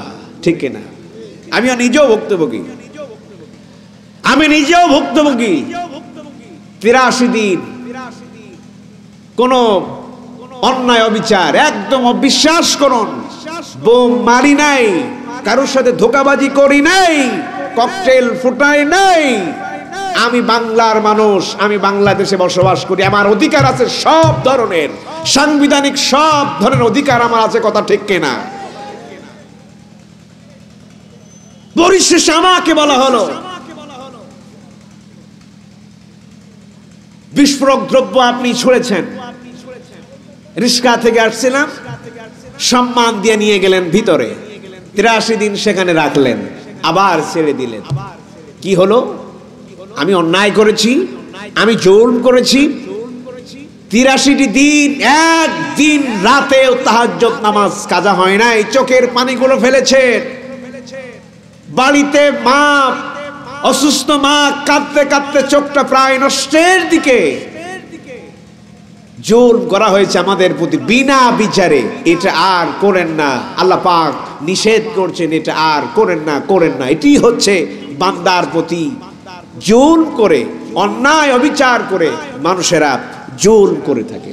ঠিক না? আমিও নিজেও ভুক্তভোগী, আমি নিজেও ভুক্তভোগী। 83 দিন কোন অন্যায় অবিচার, একদম অবিশ্বাস করুন, বোম মারি নাই, কারোর সাথে ধোঁকাবাজি করি নাই, ককটেল ফুটাই নাই। আমি বাংলার মানুষ, আমি বাংলাদেশে বসবাস করি, আমার অধিকার আছে সব ধরনের, সাংবিধানিক সব ধরনের অধিকার আমার আছে। কথা ঠিক কিনা? পরিশেষে আমাকে বলা হলো বিস্ফোরক দ্রব্য আপনি ছুঁড়েছেন, রিস্কা থেকে আসছিলাম, সম্মান দিয়ে নিয়ে গেলেন ভিতরে, 83 দিন সেখানে রাখলেন, আবার ছেড়ে দিলেন। কি হলো? আমি অন্যায় করেছি, আমি জুলুম করেছি। 83টি দিন একদিন রাতেও তাহাজ্জুদ নামাজ কাজা হয় নাই, চোখের পানিগুলো ফেলেছেন। বাড়িতে মা, অসুস্থ মা কাঁদতে কাঁদতে চোখটা প্রায় নষ্টের দিকে। জুলুম করা হয়েছে আমাদের প্রতি বিনা বিচারে। এটা আর করেন না, আল্লাহ পাক নিষেধ করছেন, এটা আর করেন না, করেন না। এটি হচ্ছে বান্দার প্রতি জুলুম করে, অন্যায় অবিচার করে মানুষেরা জুলুম করে থাকে।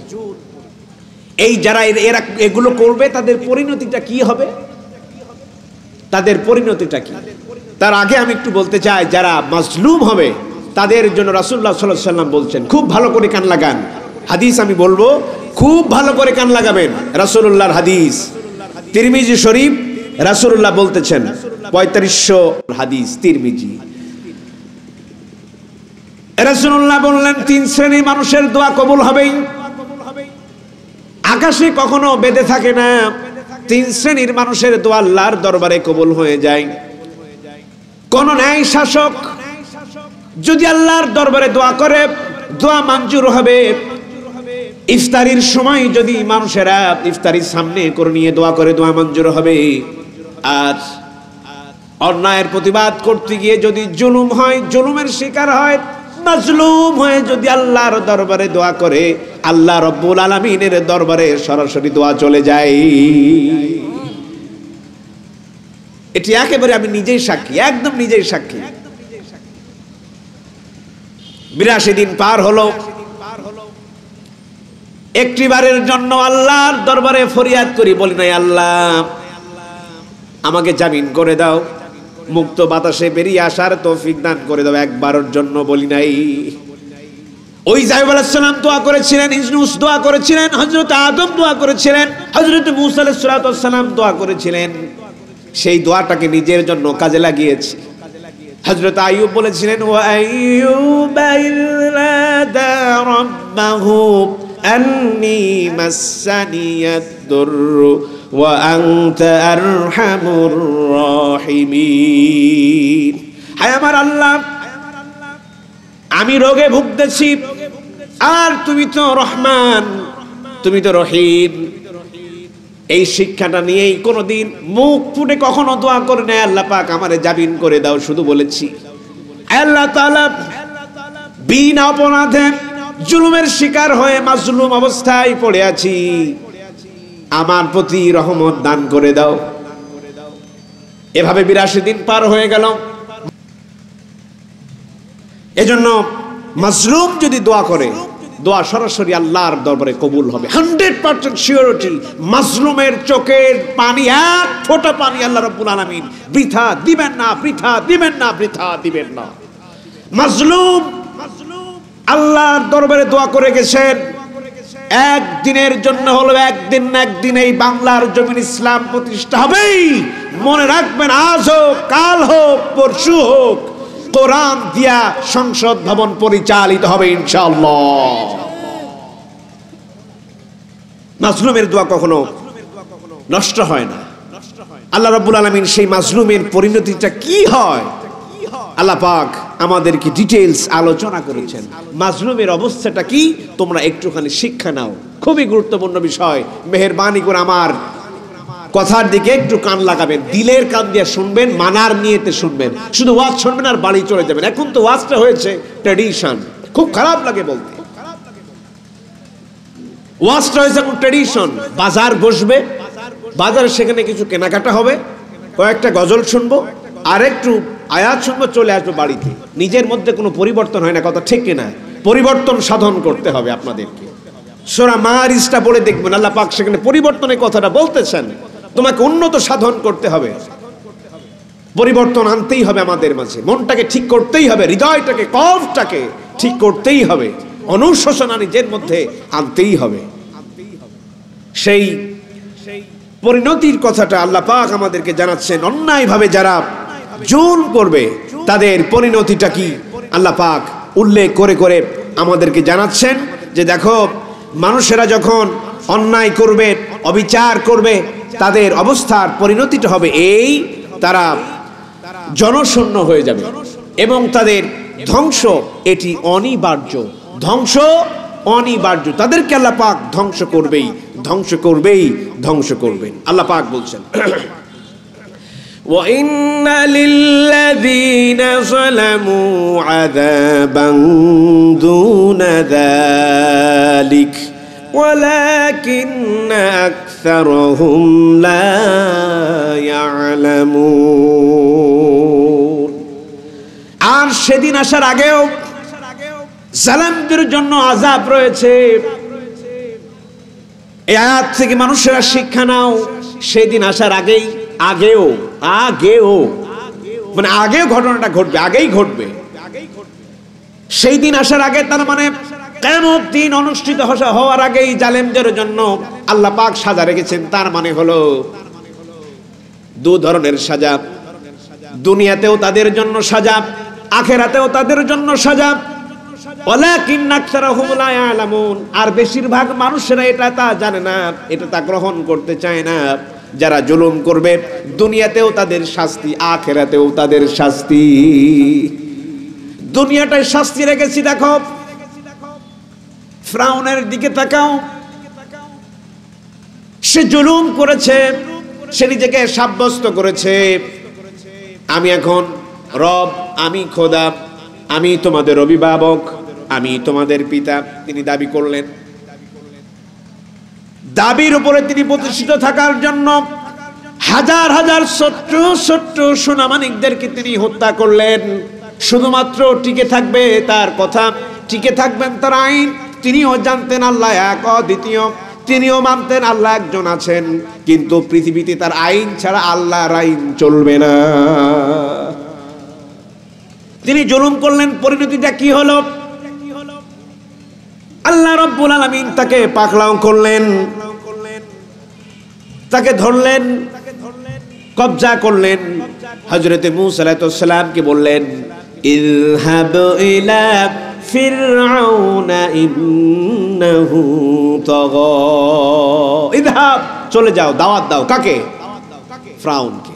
এই যারা এরা এগুলো করবে তাদের পরিণতিটা কি হবে? তাদের পরিণতিটা কি? তার আগে আমি একটু বলতে চাই, যারা মাজলুম হবে তাদের জন্য রাসূলুল্লাহ সাল্লাল্লাহু আলাইহি ওয়াসাল্লাম বলছেন, খুব ভালো করে কান লাগান, হাদিস আমি বলবো, খুব ভালো করে কান লাগাবেন। রাসূলুল্লাহর হাদিস, তিরমিজি শরীফ, রাসূলুল্লাহ বলতেছেন, 3500 হাদিস তিরমিজি। রাসূলুল্লাহ বললেন 3 শ্রেণীর মানুষের দোয়া কবুল হবে। আকাশে কখনো বেঁধে থাকে না, 3 শ্রেণীর মানুষের দোয়া আল্লাহর দরবারে কবুল হয়ে যায়। কোন ন্যায় শাসক যদি আল্লাহর দরবারে দোয়া করে, দোয়া মঞ্জুর হবে। ইফতারির সময় যদি মানুষেরা ইফতারির সামনে করে নিয়ে দোয়া করে, দোয়া মঞ্জুর হবে। আর অন্যায়ের প্রতিবাদ করতে গিয়ে যদি জুলুম হয়, জুলুমের শিকার হয়, মাজলুম হয়ে যদি আল্লাহর দরবারে দোয়া করে, আল্লাহ রব্বুল আলামিনের দরবারে সরাসরি দোয়া চলে যায়। এটি একেবারে আমি নিজেই সাক্ষী, একদম নিজেই সাক্ষী। 82 দিন পার হলো, একটিবারের জন্য আল্লাহর দরবারে ফরিয়াদ করি, বলি নাই আল্লাহ আমাকে জামিন করে দাও, মুক্ত বাতাসে বেরিয়ে আসার তৌফিক দান করে দাও, একবারের জন্য বলি নাই। ওই যায়েব আলাইহিস সালাম দোয়া করেছিলেন, ইউনূস দোয়া করেছিলেন, হযরত আদম দোয়া করেছিলেন, হযরত মূসা আলাইহিস সালাম দোয়া করেছিলেন। সেই দোয়াটাকে নিজের জন্য কাজে লাগিয়েছি। হযরত আইয়ুব বলেছিলেন, ওয়া আইয়ুবা ইল্লাদা রাব্বাহু আন্নী মাসসানিয়াদ দুররু ওয়া আনতা আরহামুর রাহিমিন। হায় আমার আল্লাহ, আমি রোগে ভুগতেছি, আর তুমি তো রহমান, তুমি তো রহিম। এই শিক্ষাটা নিয়েই কোনোদিন মুখ ফুটে কখনো দোয়া করে নাই, আল্লাহ পাক আমারে জামিন করে দাও, শুধু বলেছি আল্লাহ তাআলা বিনা অপরাধে জুলুমের শিকার হয়ে মাজলুম অবস্থায় পড়ে আছি, আমার প্রতি রহমত দান করে দাও। এভাবে 82 দিন পার হয়ে গেল। এজন্য মাজলুম যদি দোয়া করে, দোয়া সরাসরি আল্লাহর দরবারে কবুল হবে। 100% সিওরিটি। মাজলুমের চোখের পানি, এক ফোঁটা পানি আল্লাহ রাব্বুল আলামিন বৃথা দিবেন না, বৃথা দিবেন না, বৃথা দিবেন না। মাজলুম আল্লাহর দরবারে দোয়া করে গেছেন, একদিনের জন্য হলো, একদিন না একদিন এই বাংলার জমিন ইসলাম প্রতিষ্ঠা হবেই। মনে রাখবেন, আজ হোক, কাল হোক, পরশু হোক, কোরআন দিয়া সংসদ ভবন পরিচালিত হবে ইনশাআল্লাহ। মাজলুমের দোয়া কখনো নষ্ট হয় না। আল্লাহ রাব্বুল আলামিন সেই মাজলুমের পরিণতিটা কি হয়, আল্লাহ পাক আমাদেরকে ডিটেইলস আলোচনা করেছেন। মাজলুমের অবস্থাটা কি তোমরা একটুখানি শিক্ষা নাও, খুবই গুরুত্বপূর্ণ বিষয়। মেহেরবানি করে আমার কথার দিকে একটু কান লাগাবেন, দিলের কান দিয়ে শুনবেন, মানার নিয়েতে শুনবেন। শুধু ওয়াজ শুনবেন আর বাড়ি চলে যাবেন। এখন তো ওয়াজটা হয়েছে ট্র্যাডিশন, খুব খারাপ লাগে বলতে। ওয়াজটা হয়েছে এখন ট্র্যাডিশন। বাজার বসবে, বাজারে সেখানে কিছু কেনাকাটা হবে, কয়েকটা গজল শুনবো, আর একটু আয়াত শুনবো, চলে আসবো বাড়িতে। নিজের মধ্যে কোনো পরিবর্তন হয় না, কথা ঠিক কিনা? পরিবর্তন সাধন করতে হবে আপনাদেরকে। সূরা মারিজটা পড়ে দেখবেন, আল্লাহ পাক সেখানে পরিবর্তনের কথাটা বলতেছেন। তোমাকে উন্নত সাধন করতে হবে, পরিবর্তন আনতেই হবে আমাদের মাঝে, মনটাকে ঠিক করতেই হবে, হৃদয়টাকে, কল্পটাকে ঠিক করতেই হবে, অনুশোচনা নিজের মধ্যে আনতেই হবে। সেই পরিণতির কথাটা আল্লাহ পাক আমাদেরকে জানাচ্ছেন। অন্যায়ভাবে যারা জুলুম করবে তাদের পরিণতিটা কি আল্লাহ পাক উল্লেখ করে করে আমাদেরকে জানাচ্ছেন যে দেখো, মানুষেরা যখন অন্যায় করবে, অবিচার করবে, তাদের অবস্থার পরিণতিটা হবে এই, তারা জনশূন্য হয়ে যাবে এবং তাদের ধ্বংস এটি অনিবার্য, ধ্বংস অনিবার্য। তাদেরকে আল্লাহ পাক ধ্বংস করবেই, ধ্বংস করবেই, ধ্বংস করবেন। আল্লাহ পাক বলছেন, وَإِنَّ لِلَّذِينَ ظَلَمُوا عَذَابًا دُونَ ذَلِكَ وَلَكِنَّ أَكْثَرَهُمْ لَا يَعْلَمُونَ। আর সেদিন আসার আগেও জালেমদের জন্য আযাব রয়েছে। এই আয়াত থেকে মানুষেরা শিক্ষা নাও, সেদিন আসার আগেই, আগেও মানে আগেও ঘটনাটা ঘটবে, আগেই ঘটবে। সেই দিন আসার আগে, তার মানে কিয়ামত দিন অনুষ্ঠিত হওয়ার আগেই জালেমদের জন্য আল্লাহ পাক সাজা রেখেছেন। তার মানে হলো দু ধরনের সাজা, দুনিয়াতেও তাদের জন্য সাজা, আখিরাতেও তাদের জন্য সাজা। ওয়ালাকিন্না আকসারাহুম লা ইয়ালামুন। আর বেশিরভাগ মানুষেরা এটা তা জানে না, এটা তা গ্রহণ করতে চায় না। যারা জুলুম করবে দুনিয়াতেও তাদের শাস্তি, আখিরাতেও তাদের শাস্তি। দুনিয়াটায় শাস্তি রেখেছি। দেখো ফিরআউনের দিকে তাকাও, সে জুলুম করেছে, সে নিজেকে সাব্যস্ত করেছে আমি এখন রব, আমি খোদা, আমি তোমাদের অভিভাবক, আমি তোমাদের পিতা। তিনি দাবি করলেন। দাবির উপরে তিনি প্রতিষ্ঠিত থাকার জন্য হাজার হাজার ছোট্ট ছোট্ট সোনামানিকদেরকে তিনি হত্যা করলেন। শুধুমাত্র টিকে থাকবে তার কথা, টিকে থাকবেন তার আইন। তিনিও জানতেন আল্লাহ এক অদ্বিতীয়, তিনিও মানতেন আল্লাহ একজন আছেন, কিন্তু পৃথিবীতে তার আইন ছাড়া আল্লাহর আইন চলবে না। তিনি জুলুম করলেন, পরিণতিটা কি হলো? আল্লাহ রাব্বুল আলামিন তাকে পাকড়াও করলেন, তাকে ধরলেন, কবজা করলেন। হযরতে মূসা আলাইহিস সালামকে বললেন, ইযহাব ইলা ফিরআউনা ইন্নাহু তাগা। ইযহাব, চলে যাও, দাওয়াত দাও। কাকে? ফিরআউনকে।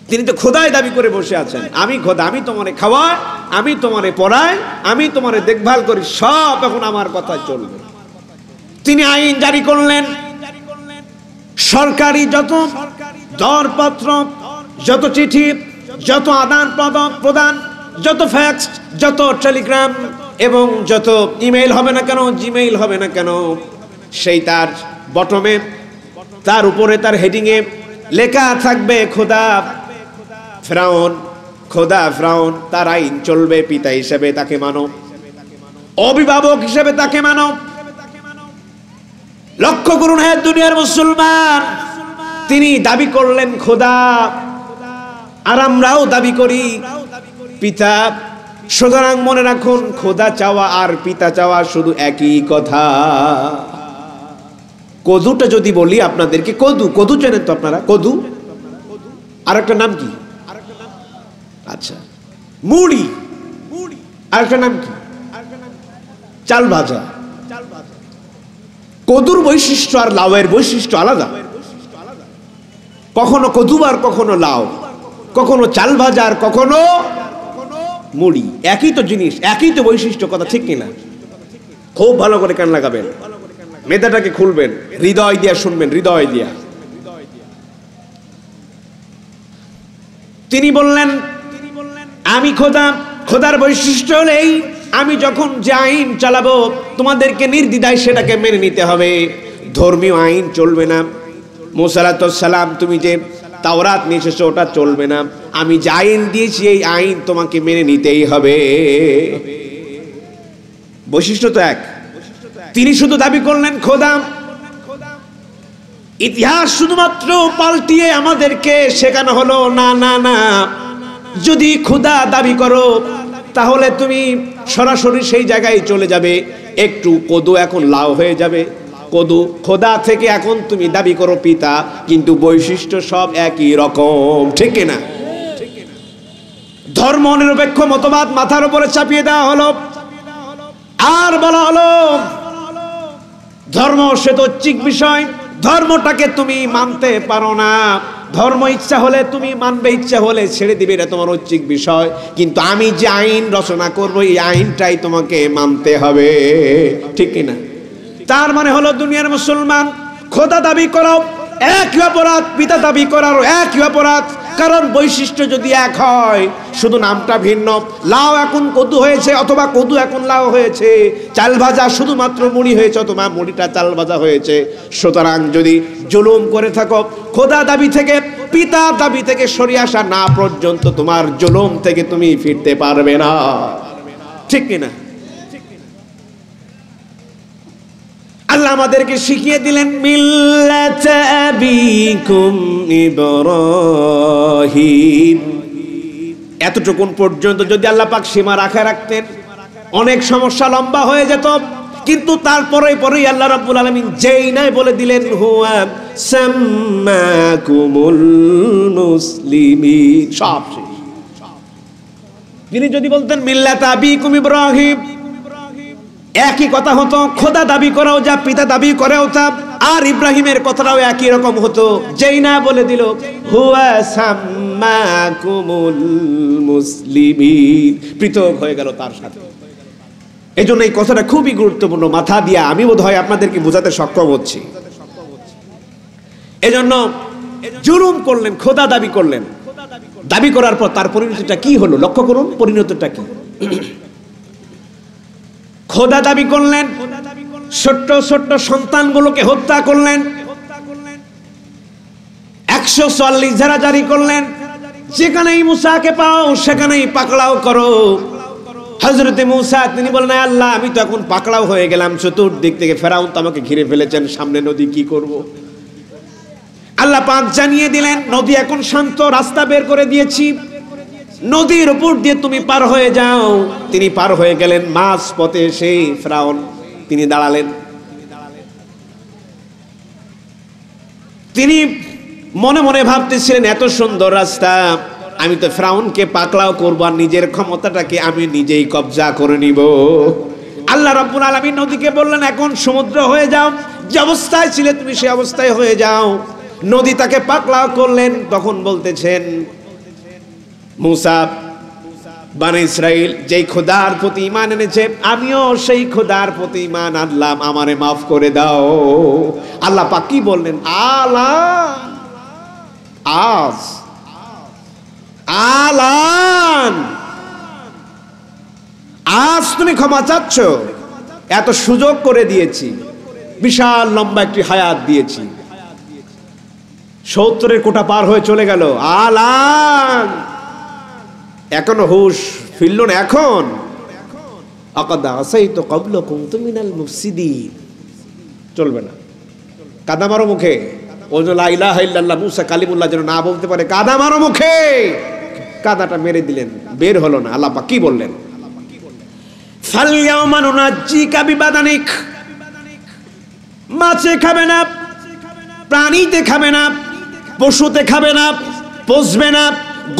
তিনি তো খোদাই দাবি করে বসে আছেন, আমি খোদা, আমি তোমারে খাওয়াই, আমি তোমারে পড়াই, আমি তোমারে দেখভাল করি, সব এখন আমার কথা চলবে। তিনি আইন জারি করলেন। সরকারি যত দরপত্র, যত চিঠি, যত আদান প্রদান, যত ফ্যাক্স, যত টেলিগ্রাম এবং যত ইমেইল হবে না কেন, জিমেইল হবে না কেন, সেই তার বটমে, তার উপরে, তার হেডিংয়ে লেখা থাকবে খোদা ফিরআউন, খোদা ফিরআউন। তার আইন চলবে, পিতা হিসেবে তাকে মানো, অভিভাবক হিসেবে তাকে মানো। লক্ষ্য করুন হে দুনিয়ার মুসলমান, তিনি দাবি করলেন খোদা, আর আমরাও দাবি করি পিতা। সুতরাং মনে রাখুন, খোদা চাওয়া আর পিতা চাওয়া শুধু একই কথা। কদুটা যদি বলি আপনাদেরকে, কদু, কদু চেনেন তো আপনারা? কদু আর একটা নাম কি? আচ্ছা, মুড়ি। আর একটা নাম কি? চাল ভাজা। কদুর বৈশিষ্ট্য আর লাউয়ের বৈশিষ্ট্য আলাদা। কখনো কদু আর কখনো লাউ, কখনো চাল ভাজা আর কখনো মুড়ি। একই তো জিনিস, একই তো বৈশিষ্ট্য, কথা ঠিক কিনা? খুব ভালো করে কান লাগাবেন, মেধাটাকে খুলবেন, হৃদয় দিয়া শুনবেন, হৃদয় দিয়া। তিনি বললেন আমি খোদা। খোদার বৈশিষ্ট্য হলেই আমি যখন যে আইন চালাবো তোমাদেরকে নির্দ্বিধায় সেটাকে মেনে নিতে হবে। ধর্মীয় আইন চলবে না। মূসা আলাইহিস সালাম, তুমি যে তাওরাত নিয়ে এসেছো ওটা চলবে না। আমি যে আইন দিয়েছি এই আইন তোমাকে মেনে নিতেই হবে। বৈশিষ্ট্য তো এক। তিনি শুধু দাবি করলেন খোদা। ইতিহাস শুধুমাত্র পাল্টিয়ে আমাদেরকে শেখানো হলো, না না না, যদি খোদা দাবি করো তাহলে তুমি সরাসরি সেই জায়গায় চলে যাবে। একটু কদু এখন লাউ হয়ে যাবে। কদু খোদা থেকে এখন তুমি দাবি করো পিতা, কিন্তু বৈশিষ্ট্য সব একই রকম, ঠিক কিনা? ধর্ম নিরপেক্ষ মতবাদ মাথার উপরে চাপিয়ে দেওয়া হলো, আর বলা হলো ধর্ম সে তো ঐচ্ছিক বিষয়, ধর্মটাকে তুমি মানতে পারো না। ধর্ম ইচ্ছা হলে তুমি মানবে, ইচ্ছা হলে ছেড়ে দিবে, এটা তোমার ঐচ্ছিক বিষয়। কিন্তু আমি যে আইন রচনা করবো এই আইনটাই তোমাকে মানতে হবে, ঠিক কিনা? তার মানে হলো দুনিয়ার মুসলমান, খোদা দাবি করাও একই অপরাধ, পিতা দাবি করারও একই অপরাধ। কারণ বৈশিষ্ট্য যদি এক হয়, শুধু নামটা ভিন্ন। লাউ এখন কদু হয়েছে অথবা কদু এখন লাউ হয়েছে, চাল ভাজা শুধুমাত্র মুড়ি হয়েছে অথবা মুড়িটা চাল ভাজা হয়েছে। সুতরাং যদি জুলুম করে থাকো, খোদা দাবি থেকে, পিতা দাবি থেকে সরে আসা না পর্যন্ত তোমার জুলুম থেকে তুমি ফিরতে পারবে না, ঠিক কিনা? আল্লাহ আমাদেরকে শিখিয়ে দিলেন মিল্লাত আবিকুম ইব্রাহিম। এতটুকুন পর্যন্ত যদি আল্লাহ পাক সীমা রাখতেন অনেক সমস্যা লম্বা হয়ে যেত। কিন্তু তারপরেই আল্লাহ রাব্বুল আলামিন যেই নাই বলে দিলেন হুয়া সাম্মাকুমুল মুসলিমিন, সব শেষ। তিনি যদি বলতেন মিল্লাত আবিকুম ইব্রাহিম, একই কথা হতো, খোদা দাবি করাও যা, পিতা দাবি করেও তা। আর ইব্রাহিমের কথাটাও একই রকম হতো, যেই না বলে দিল হুয়া সাম্মাকুমুল মুসলিমিন, পৃথক হয়ে গেল তার সাথে। এই জন্য এই কথাটা খুবই গুরুত্বপূর্ণ, মাথা দিয়া আমি বোধহয় আপনাদেরকে বোঝাতে সক্ষম হচ্ছি। এজন্য জুলুম করলেন, খোদা দাবি করলেন, দাবি করার পর তার পরিণতিটা কি হলো লক্ষ্য করুন। পরিণতিটা কি? খোদা দাবি করলেন, ছোট্ট ছোট্ট সন্তানগুলোকে হত্যা করলেন, 140 ধারা জারি করলেন, যেখানেই মুসাকে পাও সেখানেই পাকড়াও করো। হযরতে মুসা তিনি বলেন, আল্লাহ আমি তো এখন পাকড়াও হয়ে গেলাম, চতুর্দিক থেকে ফেরাউন তো আমাকে ঘিরে ফেলেছেন, সামনে নদী, কি করব? আল্লাহ পাক জানিয়ে দিলেন নদী এখন শান্ত, রাস্তা বের করে দিয়েছি, নদীর উপর দিয়ে তুমি পার হয়ে যাও। তিনি পার হয়ে গেলেন, মাঝ পথে এসে ফেরাউন তিনি দাঁড়ালেন। তিনি মনে মনে ভাবতেছিলেন এত সুন্দর রাস্তা, আমি তো ফেরাউনকে পাকড়াও করব আর নিজের ক্ষমতাটাকে আমি নিজেই কবজা করে নিব। আল্লাহ রাব্বুল আলামিন নদীকে বললেন এখন সমুদ্র হয়ে যাও, যে অবস্থায় ছিলে তুমি সে অবস্থায় হয়ে যাও। নদী তাকে পাকড়াও করলেন। তখন বলতেছেন মুসা, বনি ইসরাইল যেই খোদার প্রতি ঈমান এনেছে আমিও সেই খোদার প্রতি ঈমান আনলাম, আমারে মাফ করে দাও। আল্লাহ পাক কি বললেন? আজ তুমি ক্ষমা চাচ্ছ, এত সুযোগ করে দিয়েছি, বিশাল লম্বা একটি হায়াত দিয়েছি, 70-এর কোটা পার হয়ে চলে গেল, আলান এখনো হুশ ফিরল না। এখন আকাদ আসাইতু ক্বাবলাকুম মিনাল মুফসিদিন, চলবে না। কাদা মারো মুখে, ও যে লা ইলাহা ইল্লাল্লাহ মুসা কালিমুল্লাহ যেন না বলতে পারে, কাদা মারো মুখে। কাদাটা মেরে দিলেন, বের হলো না। আল্লাহ পাক কি বললেন? ফালইয়াউমা নুনাজ্জিকা বিবাদানিক, মাছে খাবে না, প্রাণীতে খাবে না, পশুতে খাবে না, পচবে না,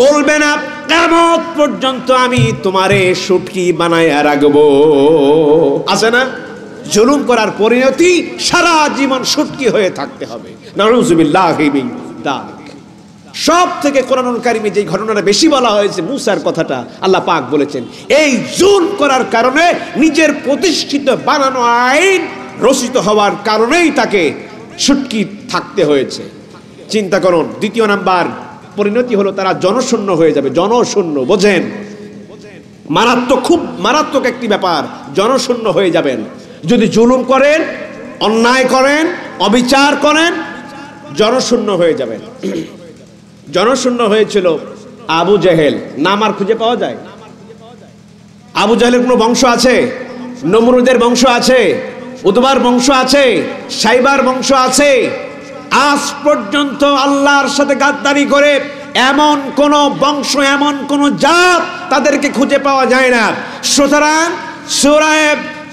গলবে না, কিয়ামত পর্যন্ত আমি তোমারে শুটকি বানায়া রাখবো। আছে না? জুলুম করার পরিণতি সারা জীবন শুটকি হয়ে থাকতে হবে। নাউযুবিল্লাহি মিন যালিক। সব থেকে কোরআনুল কারীমে যে ঘটনাটা বেশি বলা হয়েছে মুসার কথাটা, আল্লাহ পাক বলেছেন এই জুলুম করার কারণে নিজের প্রতিষ্ঠিত বানানো আইন রচিত হওয়ার কারণেই তাকে শুটকি থাকতে হয়েছে। চিন্তা করুন। দ্বিতীয় নাম্বার পরিণতি হলো তারা জনশূন্য হয়ে যাবে। জনশূন্য বোঝেন, মারাত্মক, খুব মারাত্মক একটি ব্যাপার। জনশূন্য হয়ে যাবেন যদি জুলুম করেন, অন্যায় করেন, অবিচার করেন, জনশূন্য হয়ে যাবেন। জনশূন্য হয়েছিল আবু জেহেল, নাম আর খুঁজে পাওয়া যায়? আবু জেহেলের কোনো বংশ আছে? নমরুদের বংশ আছে, উতবার বংশ আছে, সাইবার বংশ আছে। আজ পর্যন্ত আল্লাহর সাথে গাদ্দারি করে এমন কোন বংশ, এমন কোন জাত তাদেরকে খুঁজে পাওয়া যায় না। সুতরাং সূরা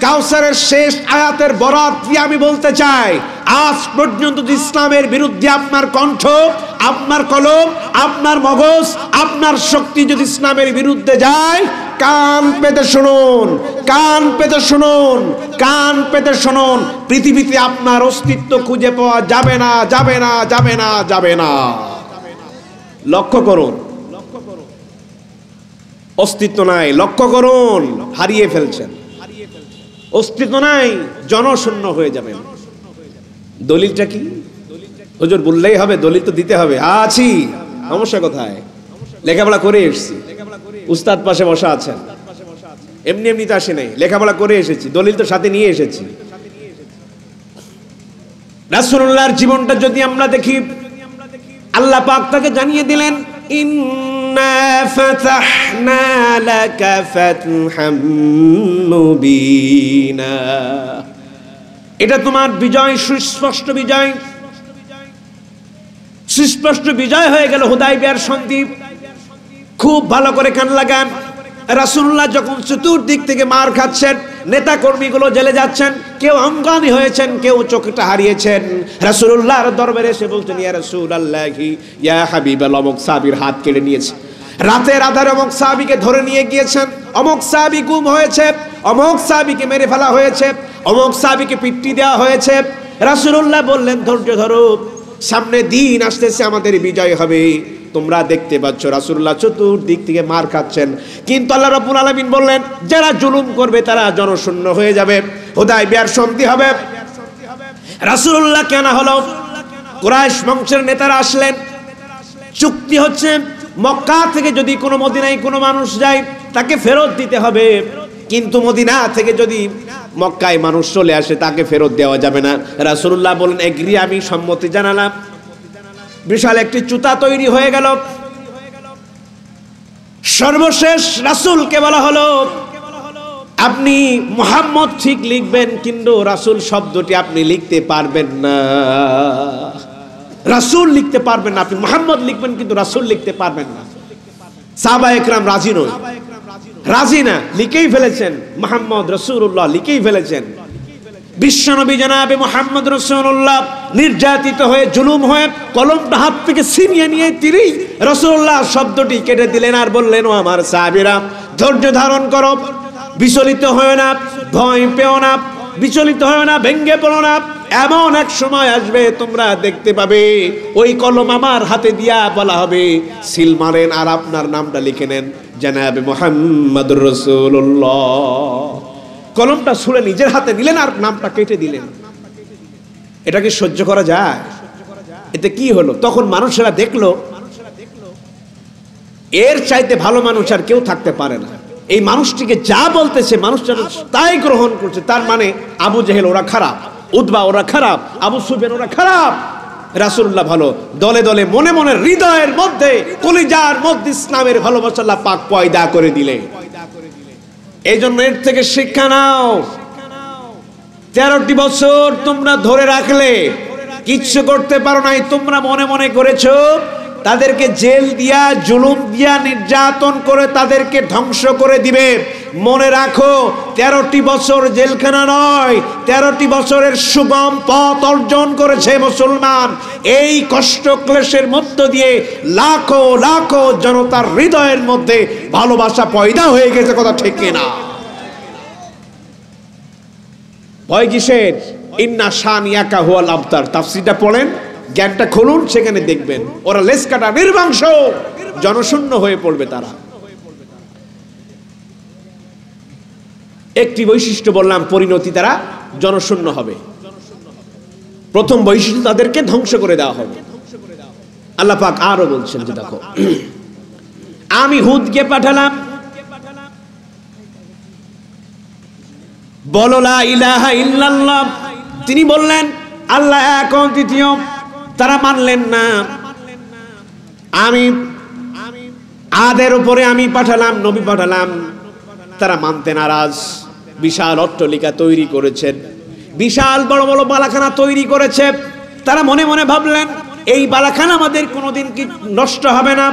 কাউসারের শেষ আয়াতের বরাত দিয়ে আমি বলতে চাই, আজ পর্যন্ত ইসলামের বিরুদ্ধে আপনার কণ্ঠ, আপনার কলম, আপনার মগজ, আপনার শক্তি যদি ইসলামের বিরুদ্ধে যায়, কান পেতে শুনুন, কান পেতে শুনুন, কান পেতে শুনুন, পৃথিবীতে আপনার অস্তিত্ব খুঁজে পাওয়া যাবে না, যাবে না, যাবে না, যাবে না। লক্ষ্য করুন, অস্তিত্ব নাই। লক্ষ্য করুন, হারিয়ে ফেলছেন, অস্তিত্ব নাই, জনশূন্য হয়ে যাবেন। দলিলটা কি? হুজুর বললেই হবে? দলিল তো দিতে হবে। আছি, সমস্যা কোথায়? লেখাপড়া করে এসেছি, উস্তাদ পাশে বসা আছেন, এমনি এমনি তো আসে নাই, লেখাপড়া করে এসেছি, দলিল তো সাথে নিয়ে এসেছি। রাসূলুল্লাহর জীবনটা যদি আমরা দেখি, আল্লাহ পাক তাকে জানিয়ে দিলেন ইন্না ফাতাহনা লাকা ফাতহাম মুবিনা, এটা তোমার বিজয়, সুস্পষ্ট বিজয়। সুস্পষ্ট বিজয় হয়ে গেল হুদায়বিয়ার সন্ধি। খুব ভালো করে কান লাগান। রাসূলুল্লাহ যখন চতুর্দিক থেকে মার খাচ্ছেন, নেতা কর্মীগুলো জেলে যাচ্ছেন, কেউ অঙ্গানি হয়েছেন, কেউ চোখটা হারিয়েছেন, রাসূলুল্লাহর দরবারে এসে বলছেন ইয়া রাসূলুল্লাহি ইয়া হাবিবাল্লাহ, অমুক সাহাবীর হাত কেটে নিয়েছে। রাতের আধারে অমুক সাহাবীকে ধরে নিয়ে গিয়েছেন, অমুক সাহাবী গুম হয়েছে, অমুক সাহাবীকে মেরে ফেলা হয়েছে, অমুক সাহাবীকে পিট্টি দেওয়া হয়েছে। রাসূলুল্লাহ বললেন ধৈর্য ধরো, সামনে দিন আসতেছে, আমাদের বিজয় হবে। তোমরা দেখতে পাচ্ছ রাসূলুল্লাহ চতুর্দিক থেকে মার খাচ্ছেন, কিন্তু আল্লাহ রাব্বুল আলামিন বললেন যারা জুলুম করবে তারা জনশূন্য হয়ে যাবে, হুদায়বিয়ার সন্ধি হবে। রাসূলুল্লাহ কেন হলো? কুরাইশ বংশের নেতারা আসলেন, চুক্তি হচ্ছে মক্কা থেকে যদি কোনো মদিনায় কোনো মানুষ যায় তাকে ফেরত দিতে হবে, কিন্তু মদিনা থেকে যদি মক্কায় মানুষ চলে আসে তাকে ফেরত দেওয়া যাবে না। রাসূলুল্লাহ বলেন এগ্রি, আমি সম্মতি জানালাম। বিশাল একটি জুতা তৈরি হয়ে গেল। সর্বশেষ রাসূলকে বলা হলো আপনি মুহাম্মদ ঠিক লিখবেন, কিন্তু রাসূল শব্দটি আপনি লিখতে পারবেন না। রাসূল লিখতে পারবেন না, আপনি মুহাম্মদ লিখবেন কিন্তু রাসূল লিখতে পারবেন না। সাহাবায়ে কেরাম রাজি নয়, রাজি না, লিখেই ফেলেছেন মুহাম্মদ রাসূলুল্লাহ, লিখেই ফেলেছেন। বিশ্বনবী জনাবে মুহাম্মদ রাসূলুল্লাহ নির্যাতিত হয়ে জুলুম হয়ে কলমটা হাত থেকে ছিনিয়ে নিয়ে তিনি রাসূলুল্লাহ শব্দটি কেটে দিলেন আর বললেন ও আমার সাহাবীরা ধৈর্য ধারণ করো, বিচলিত হয় না, ভয় পেও না, বিচলিত হয় না, ভেঙ্গে পড়ো না। এমন এক সময় আসবে তোমরা দেখতে পাবে ওই কলম আমার হাতে দিয়া বলা হবে সিল মারেন আর আপনার নামটা লিখে নেন জনাবে মুহাম্মদুর রাসূলুল্লাহ। কলমটা ছুঁড়ে নিজের হাতে নিলেন আর নামটা কেটে দিলেন। এটা কি সহ্য করা যায়? এতে কি হলো? তখন মানুষেরা দেখলো এর চাইতে ভালো মানুষ আর কেউ থাকতে পারে না। এই মানুষটিকে যা বলতেছে মানুষটা তাই গ্রহণ করছে। তার মানে আবু জেহেল ওরা খারাপ, উতবা ওরা খারাপ, আবু সুফিয়ান ওরা খারাপ, রাসূলুল্লাহ ভালো। দলে দলে মনে মনে হৃদয়ের মধ্যে কলিজার মধ্যে ইসলামের ভালোবাসা আল্লাহ পাক পয়দা করে দিলে। এই জন্য এর থেকে শিক্ষা নাও। 13টি বছর তোমরা ধরে রাখলে কিচ্ছু করতে পারো নাই, তোমরা মনে মনে করেছো তাদেরকে জেল দিয়া জুলুম দিয়া নির্যাতন করে তাদেরকে ধ্বংস করে দিবে। মনে রাখো 13টি বছর জেলখানা নয়, 13টি বছরের সুগম পথ অর্জন করেছে মুসলমান। এই কষ্ট ক্লেশের মধ্য দিয়ে লাখো লাখো জনতার হৃদয়ের মধ্যে ভালোবাসা পয়দা হয়ে গেছে, কথা ঠিক কিনা? ভয় কিসের? ইন্না শানিয়াকা হুয়াল আবতার। তাফসীরটা পড়েন, জ্ঞানটা খুলুন, সেখানে দেখবেন ওরা লেজ কাটা নির্বংশ, জনশূন্য হয়ে পড়বে তারা। একটি বৈশিষ্ট্য বললাম, পরিণতি তারা জনশূন্য হবে। প্রথম বৈশিষ্ট্য তাদেরকে ধ্বংস করে দেওয়া হবে। আল্লাহ পাক আরো বলছেন যে দেখো আমি হুদকে পাঠালাম, বলো লা ইলাহা ইল্লাল্লাহ। তিনি বললেন আল্লাহ এক ও দ্বিতীয়, তারা মানলেন না। আমি আদের উপরে আমি পাঠালাম, নবী পাঠালাম, তারা মানতে নারাজ। বিশাল অট্টালিকা তৈরি করেছেন, বিশাল বড় বড় বালাখানা তৈরি করেছে। তারা মনে মনে ভাবলেন এই বালাখানা আমাদের কোনোদিন কি নষ্ট হবে না,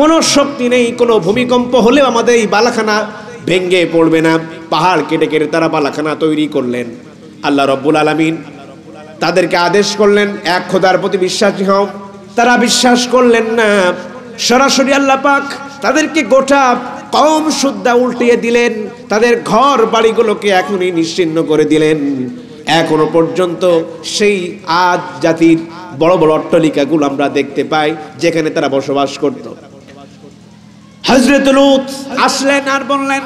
কোনো শক্তি নেই, কোনো ভূমিকম্প হলেও আমাদের এই বালাখানা ভেঙে পড়বে না। পাহাড় কেটে কেটে তারা বালাখানা তৈরি করলেন। আল্লাহ রাব্বুল আলামিন তাদেরকে আদেশ করলেন এক খোদার প্রতি বিশ্বাসী হও। তারা বিশ্বাস করলেন না। সরাসরি আল্লাহ পাক তাদেরকে গোটা কওম সুদ্ধা উল্টিয়ে দিলেন, তাদের ঘর বাড়িগুলোকে এখনই নিশ্চিহ্ন করে দিলেন। এখনো পর্যন্ত সেই আদ জাতির বড় বড় অট্টালিকাগুলো আমরা দেখতে পাই যেখানে তারা বসবাস করত। হযরত লূত আসলেন আর বললেন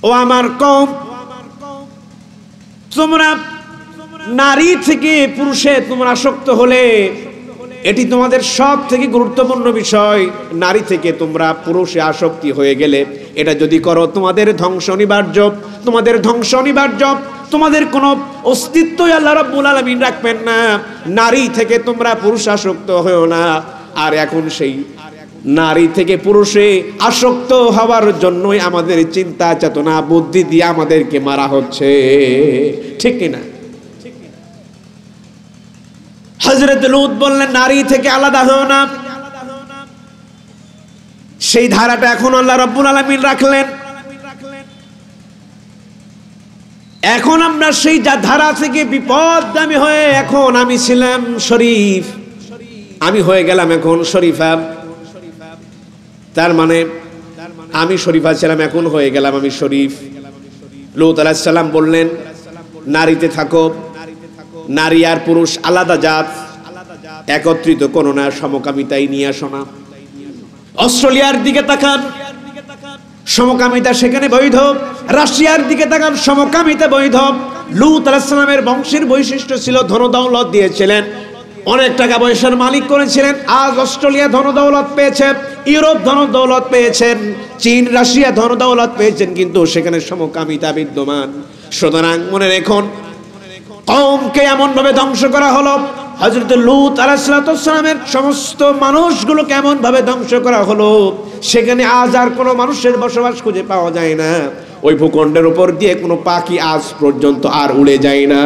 ও আমার কওম, তোমরা নারী থেকে পুরুষে তোমরা আসক্ত হলে এটি তোমাদের সব থেকে গুরুত্বপূর্ণ বিষয়। নারী থেকে তোমরা পুরুষে আসক্তি হয়ে গেলে এটা যদি করো তোমাদের ধ্বংস অনিবার্য, তোমাদের ধ্বংস অনিবার্য। তোমাদের কোনো অস্তিত্বই আল্লাহ রাব্বুল আলামিন রাখবেন না। নারী থেকে তোমরা পুরুষ আসক্ত হও না। আর এখন সেই নারী থেকে পুরুষে আসক্ত হওয়ার জন্যই আমাদের চিন্তা চেতনা বুদ্ধি দিয়ে আমাদেরকে মারা হচ্ছে, ঠিক কিনা? হযরত লূত বললেন নারী থেকে আলাদা হও না। সেই ধারাটা এখন আল্লাহ রাব্বুল আলামিন রাখলেন। এখন আমরা সেই ধারা থেকে বিপদগামী হয়ে এখন আমি ছিলাম শরীফ, আমি হয়ে গেলাম এখন শরীফা। তার মানে আমি শরীফা ছিলাম, এখন হয়ে গেলাম আমি শরীফ। লূত আলাইহিস সালাম বললেন, নারীতে থাকো, নারী আর পুরুষ আলাদা জাত, একত্রিত করো না, সমকামিতাই নিয়ে আসো না। অস্ট্রেলিয়ার দিকে তাকান, সমকামিতা সেখানে বৈধ। রাশিয়ার দিকে তাকান, সমকামিতা বৈধ। লূত আলাইহিস সালামের বংশের বৈশিষ্ট্য ছিল ধন দৌলত দিয়েছিলেন, অনেক টাকা পয়সার মালিক করেছিলেন। আজ অস্ট্রেলিয়া ধন দৌলত পেয়েছে, ইউরোপ ধন দৌলত পেয়েছেন, চীন রাশিয়া ধন দৌলত পেয়েছেন, কিন্তু সেখানে সমকামিতা বিদ্যমান। সুতরাং মনে রেখুন, কওমকে এমন ভাবে ধ্বংস করা হলো, হযরত লূত আলাইহিস সালামের সমস্ত মানুষগুলোকে এমন ভাবে ধ্বংস করা হলো, সেখানে আজ আর কোনো মানুষের বসবাস খুঁজে পাওয়া যায় না। ওই ভূখণ্ডের উপর দিয়ে কোনো পাখি আজ পর্যন্ত আর উড়ে যায় না।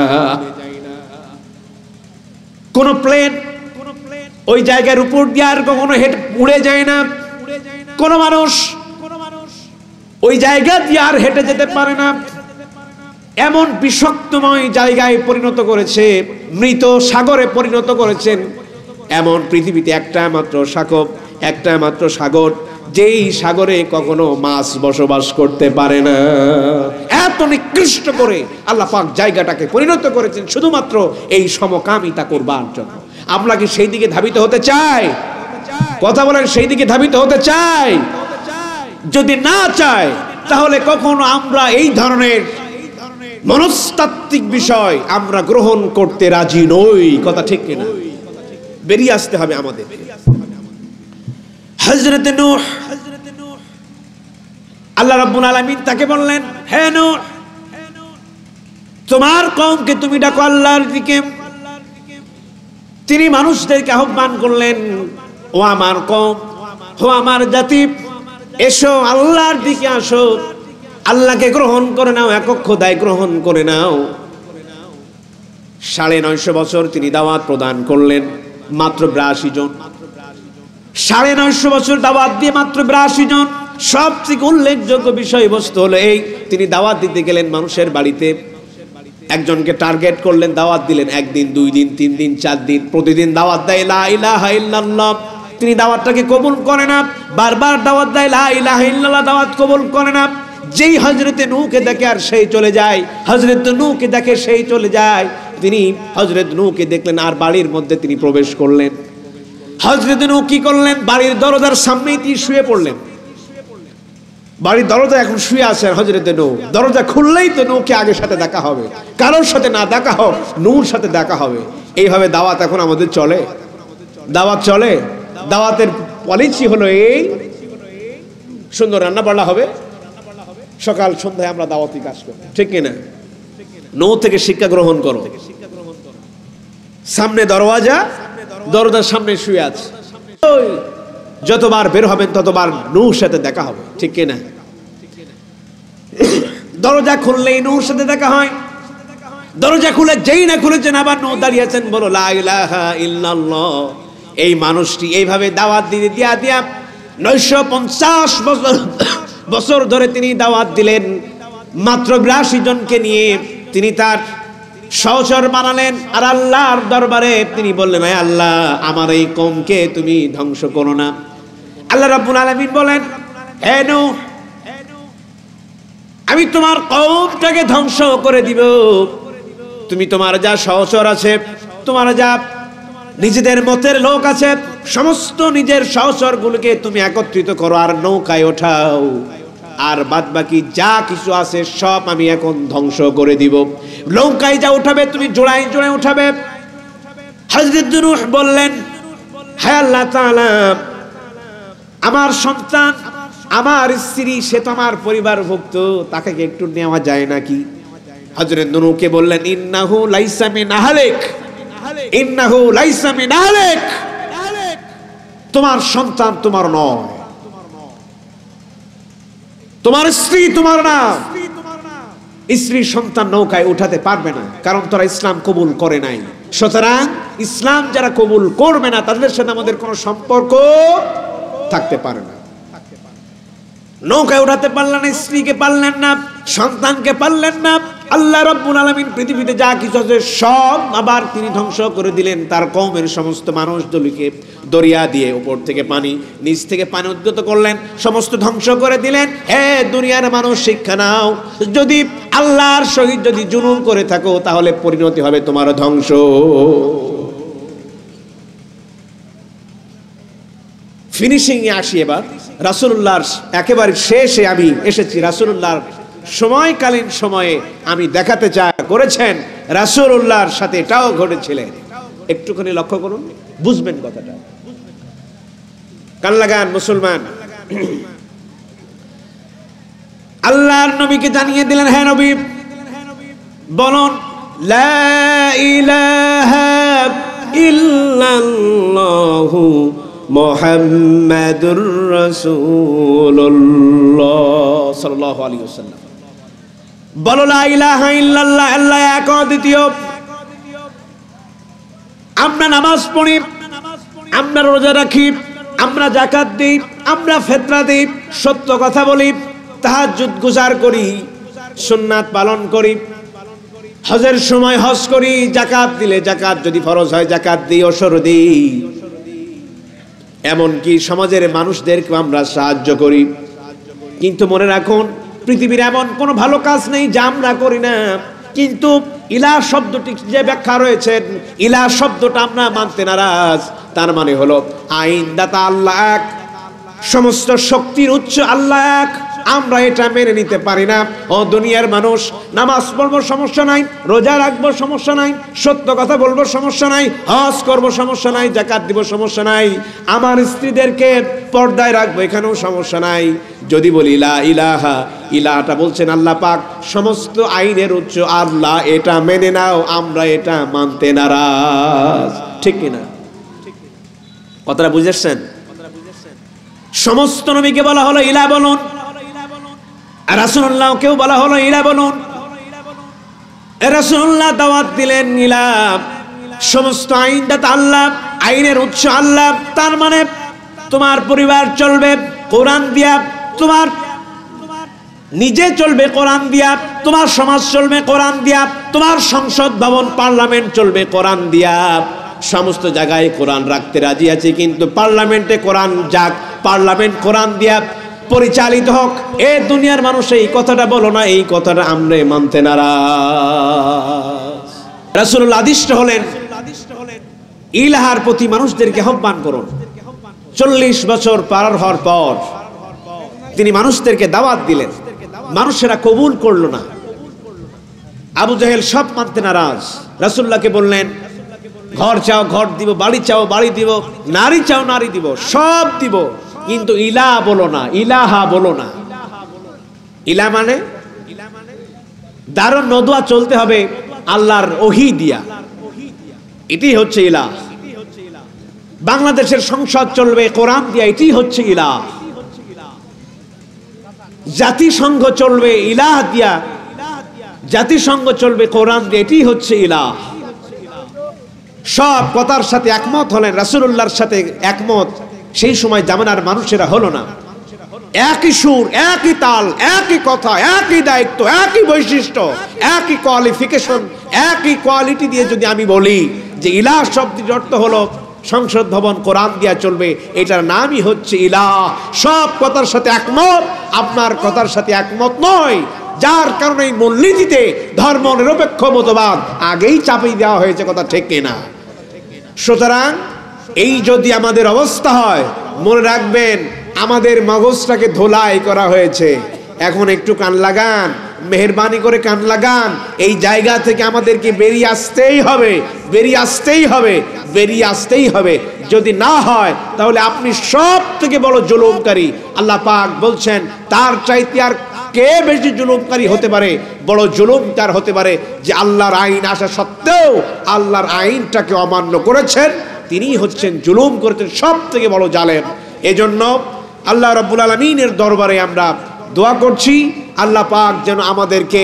কোন প্লেন ওই জায়গার উপর দিয়ে আর কখনো উড়ে যায় না। কোন মানুষ ওই জায়গা দিয়ে আর হেঁটে যেতে পারে না। এমন বিষাক্তময় জায়গায় পরিণত করেছে, মৃত সাগরে পরিণত করেছেন। এমন পৃথিবীতে একটা মাত্র সাগর, যেই সাগরে কখনো মাছ বসবাস করতে পারে না। এত নিকৃষ্ট করে আল্লাহ পাক জায়গাটাকে পরিণত করেছেন শুধুমাত্র এই সমকামিতা করবার জন্য। আমরা কি সেই দিকে ধাবিত হতে চাই? কথা বলেন, সেই দিকে ধাবিত হতে চাই? যদি না চাই, তাহলে কখনো আমরা এই ধরনের মনস্তাত্ত্বিক বিষয় আমরা গ্রহণ করতে রাজি নই। কথা ঠিক কিনা? বেরিয়ে আসতে হবে আমাদের। হযরত নূহ, আল্লাহ রাব্বুল আলামিন তাকে বললেন, হে নূহ, তোমার কওমকে তুমি ডাকো আল্লাহর দিকে। তিনি মানুষদেরকে আহ্বান করলেন, ও আমার কওম, ও আমার জাতি, এসো আল্লাহর দিকে আসো, আল্লাহকে গ্রহণ করে নাও, একক খোদাই গ্রহণ করে নাও। 950 বছর তিনি দাওয়াত প্রদান করলেন, মাত্র 82 জন। 950 বছর দাওয়াত দিয়ে মাত্র 82 জন। সবথেকে উল্লেখযোগ্য বিষয়বস্তু হলো এই, তিনি দাওয়াত দিতে গেলেন মানুষের বাড়িতে, একজনকে টার্গেট করলেন, দাওয়াত দিলেন 1 দিন 2 দিন 3 দিন 4 দিন, প্রতিদিন দাওয়াত দেয় লা ইলাহা ইল্লাল্লাহ। তিনি দাওয়াতটাকে কবুল করে না, বারবার দাওয়াত দেয় লা ইলাহা ইল্লাল্লাহ, দাওয়াত কবুল করে না। যেই হযরত নূহকে দেখে আর সেই চলে যায়, হযরত নূহকে দেখে সেই চলে যায়। তিনি হযরত নূহকে দেখলেন আর বাড়ির মধ্যে তিনি প্রবেশ করলেন। হযরত নূহ কি করলেন? বাড়ির দরজার সামনেই তিনি শুয়ে পড়লেন। বাড়ির দরজা এখন শুয়ে আছেন হযরত নূহ। দরজা খুললেই তো নূহকে আগের সাথে দেখা হবে, কারোর সাথে না দেখা হোক, নূহর সাথে দেখা হবে। এইভাবে দাওয়াত এখন আমাদের চলে। দাওয়াত চলে। দাওয়াতের পলিসি হলো এই, সুন্দর রান্না বান্না হবে, সকাল সন্ধ্যায় আমরা দাওয়াতি কাজ করি, ঠিক কিনা? নূহ থেকে শিক্ষা গ্রহণ করো। সামনে দরওয়াজা, দরজার সামনে শুয়ে আছে, যতবার বের হবেন ততবার নূহর সাথে দেখা হবে, ঠিক কিনা? দরজা খুললেই নূহর সাথে দেখা হয়। দরজা খুলে যেই না খুলেছেন, আবার নূহ দাঁড়িয়েছেন, বলো লা ইলাহা ইল্লাল্লাহ। এই মানুষটি এইভাবে দাওয়াত দিয়ে দিয়া 950 বছর ধরে তিনি দাওয়াত দিলেন। মাত্র 82 জনকে নিয়ে তিনি তার সহচর বানালেন। আর আল্লাহর দরবারে তিনি বললেন, হে আল্লাহ, আমার এই কওমকে তুমি ধ্বংস করো না। আল্লাহ রাব্বুল আলামিন বলেন, হে নূহ, আমি তোমার কওমটাকে ধ্বংস করে দিব। তুমি তোমার যা সহচর আছে, তোমার যা নিজেদের মতের লোক আছে, সমস্ত নিজের সহচরগুলোকে তুমি একত্রিত করো আর নৌকায় ওঠাও। আর বাদ বাকি যা কিছু আছে সব আমি এখন ধ্বংস করে দিব। নৌকায় যা উঠাবে তুমি জোড়ায় জোড়ায় উঠাবে। হযরত নূহ বললেন, হে আল্লাহ তাআলা, আমার সন্তান, আমার স্ত্রী, সে তো আমার পরিবারভুক্ত, তাকে একটু নেওয়া যায় নাকি? হযরত নূহকে বললেন, ইন্নাহু লাইসা মিন আহলিক, ইন্নাহু লাইসা মিন আহলিক। তোমার সন্তান তোমার নয়, তোমার স্ত্রী তোমার না। স্ত্রী সন্তান নৌকায় উঠাতে পারবে না, কারণ তারা ইসলাম কবুল করে নাই। সুতরাং ইসলাম যারা কবুল করবে না, তাদের সাথে আমাদের কোনো সম্পর্ক থাকতে পারে না। নৌকায় উঠাতে পারলেন না, স্ত্রীকে পারলেন না, সন্তানকে পারলেন না। আল্লাহ রাব্বুল আলামিন পৃথিবীতে যা কিছু আছে সব আবার তিনি ধ্বংস করে দিলেন। তার কওমের সমস্ত মানুষগুলোকে দরিয়া দিয়ে উপর থেকে পানি, নিচ থেকে পানি উদ্যত করলেন, সমস্ত ধ্বংস করে দিলেন। হে দুনিয়ার মানুষ, শিক্ষা নাও, যদি আল্লাহর সহিত যদি জুলুম করে থাকো তাহলে পরিণতি হবে তোমার ধ্বংস। ফিনিশিং এ আসি এবার। রাসূলুল্লাহর একেবারে শেষে আমি এসেছি। রাসূলুল্লাহর সময়কালীন সময়ে আমি দেখাতে করেছেন রাসূলুল্লাহর সাথে এটাও ঘটেছিলেন। একটুখানি লক্ষ্য করুন, বুঝবেন কথাটা। কান লাগান মুসলমান। আল্লাহর নবীকে জানিয়ে দিলেন, হে নবী বলুন লা ইলাহা ইল্লাল্লাহু মুহাম্মাদুর রাসূলুল্লাহ সাল্লাল্লাহু আলাইহি ওয়াসাল্লাম। বলো লা ইলাহা ইল্লাল্লাহ, আল্লাহ এক অদ্বিতীয়। আমরা নামাজ পড়ি, আমরা রোজা রাখি, আমরা যাকাত দিই, আমরা ফিতরা দিই, সত্য কথা বলি, তাহাজ্জুদ গুজার করি, সুন্নাত পালন করি, হজের সময় হজ করি, যাকাত দিলে যাকাত যদি ফরজ হয় যাকাত দিই, ওসর দিই, এমনকি সমাজের মানুষদেরকে আমরা সাহায্য করি। কিন্তু মনে রাখুন, পৃথিবীর এমন কোনো ভালো কাজ নেই যা আমরা করি না। কিন্তু ইলাহ শব্দটি যে ব্যাখ্যা রয়েছে, ইলাহ শব্দটা আমরা মানতে নারাজ। তার মানে হলো আইনদাতা আল্লাহ এক, সমস্ত শক্তির উৎস আল্লাহ এক। আমরা এটা মেনে নিতে পারি না। ও দুনিয়ার মানুষ, নামাজ পড়বো সমস্যা নাই, রোজা রাখবো সমস্যা নাই, সত্য কথা বলবো সমস্যা নাই, হজ করবো সমস্যা নাই, যাকাত দিব সমস্যা নাই, আমার স্ত্রীদেরকে পর্দায় রাখবো এখানেও সমস্যা নাই। যদি বলি লা ইলাহা, ইলাহাটা বলছেন আল্লাহ পাক, সমস্ত আইনের উৎস আল্লাহ, এটা মেনে নাও, আমরা এটা মানতে নারাজ। ঠিক কিনা? কথাটা বুঝেছেন? সমস্ত নবীকে বলা হলো ইলাহ বলুন, আর রাসূলুল্লাহকেও বলা হলো ইলাহ বলুন। রাসূলুল্লাহ দাওয়াত দিলেন ইলাহ, সমস্ত আইনদাতা আল্লাহ, আইনের উৎস আল্লাহ। তার মানে তোমার পরিবার চলবে কোরআন দিয়া, তোমার নিজে চলবে কোরআন দিয়া, তোমার সমাজ চলবে কোরআন দিয়া, তোমার সংসদ ভবন পার্লামেন্ট চলবে কোরআন দিয়া। সমস্ত জায়গায় কোরআন রাখতে রাজি আছে, কিন্তু পার্লামেন্টে কোরআন যাক, পার্লামেন্ট কোরআন দিয়া পরিচালিত হোক। এ দুনিয়ার মানুষ এই কথাটা বলো না, এই কথাটা আমরা মানতে নারাজ। রাসূলুল্লাহ আদিষ্ট হলেন ইলাহার প্রতি মানুষদেরকে আহ্বান করুন। 40 বছর পার হওয়ার পর তিনি মানুষদেরকে দাওয়াত দিলেন, মানুষেরা কবুল করলো না। আবু জাহেল সব মানতে নারাজ। রাসূলুল্লাহকে বললেন, ঘর চাও ঘর দিব, বাড়ি চাও বাড়ি দিব, নারী চাও নারী দিব, সব দিব, কিন্তু ইলাহ বলো না, ইলাহা বলো না। ইলাহ মানে দারুন নদুয়া চলতে হবে আল্লাহর ওহী দিয়া, এটি হচ্ছে ইলাহ। বাংলাদেশের সংসদ চলবে কোরআন দিয়া, এটি হচ্ছে ইলাহ। জাতিসংঘ চলবে ইলাহ দিয়া, জাতিসংঘ চলবে কোরআন দিয়ে, এটি হচ্ছে ইলাহ। সব কথার সাথে একমত হলেন, রাসূলুল্লাহর সাথে একমত সেই সময় জামানার মানুষেরা হলো না। একই সুর, একই তাল, একই কথা, একই দায়িত্ব, একই বৈশিষ্ট্য, একই কোয়ালিফিকেশন, একই কোয়ালিটি দিয়ে যদি আমি বলি যে ইলাহ শব্দের অর্থ হলো সংসদ ভবন কোরআন দিয়া চলবে, এটার নামই হচ্ছে ইলাহ। সব কথার সাথে একমত, আপনার কথার সাথে একমত নয়, যার কারণে এই মূলনীতিতে ধর্ম নিরপেক্ষ মতবাদ আগেই চাপিয়ে দেওয়া হয়েছে। কথা ঠিক কিনা? সুতরাং এই যদি আমাদের অবস্থা হয়, মনে রাখবেন আমাদের মগজটাকে ধোলাই করা হয়েছে। এখন একটু কান লাগান, মেহেরবানি করে কান লাগান। এই জায়গা থেকে আমাদেরকে বেরিয়ে আসতেই হবে, বেরিয়ে আসতেই হবে, বেরিয়ে আসতেই হবে। যদি না হয় তাহলে আপনি সব থেকে বড় জুলুমকারী। আল্লাহ পাক বলছেন, তার চাইতে আর কে বেশি জুলুমকারী হতে পারে, বড় জুলুমকার হতে পারে, যে আল্লাহর আইন আসা সত্ত্বেও আল্লাহর আইনটাকে অমান্য করেছেন, তিনি হচ্ছেন জুলুম করেছেন সব থেকে বড় জালেম। এজন্য আল্লাহ রাব্বুল আলামিনের দরবারে আমরা দোয়া করছি, আল্লাহ পাক যেন আমাদেরকে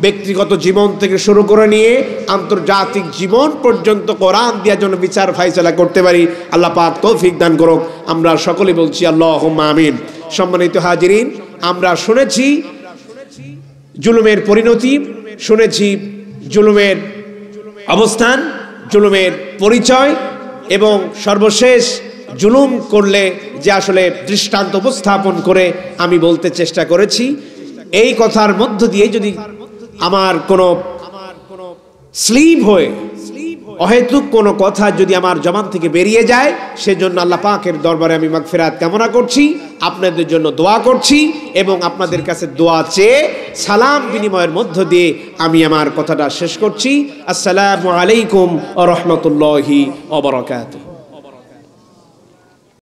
ব্যক্তিগত জীবন থেকে শুরু করে নিয়ে আন্তর্জাতিক জীবন পর্যন্ত কোরআন দিয়ে যেন বিচার ফায়সালা করতে পারি। আল্লাহ পাক তৌফিক দান করুক। আমরা সকলে বলছি আল্লাহুম্মা আমিন। সম্মানিত হাজিরিন, আমরা শুনেছি জুলুমের পরিণতি, শুনেছি জুলুমের অবস্থান, জুলুমের পরিচয় এবং সর্বশেষ জুলুম করলে যে আসলে দৃষ্টান্ত উপস্থাপন করে আমি বলতে চেষ্টা করেছি। এই কথার মধ্য দিয়ে যদি আমার কোনো স্লিপ হয়ে অহেতুক কোনো কথা যদি আমার জবান থেকে বেরিয়ে যায়, সেজন্য আল্লাহ পাকের দরবারে আমি মাগফিরাত কামনা করছি, আপনাদের জন্য দোয়া করছি এবং আপনাদের কাছে দোয়া চেয়ে সালাম বিনিময়ের মধ্য দিয়ে আমি আমার কথাটা শেষ করছি। আসসালামু আলাইকুম ওয়া রাহমাতুল্লাহি ওয়া বারাকাতুহু।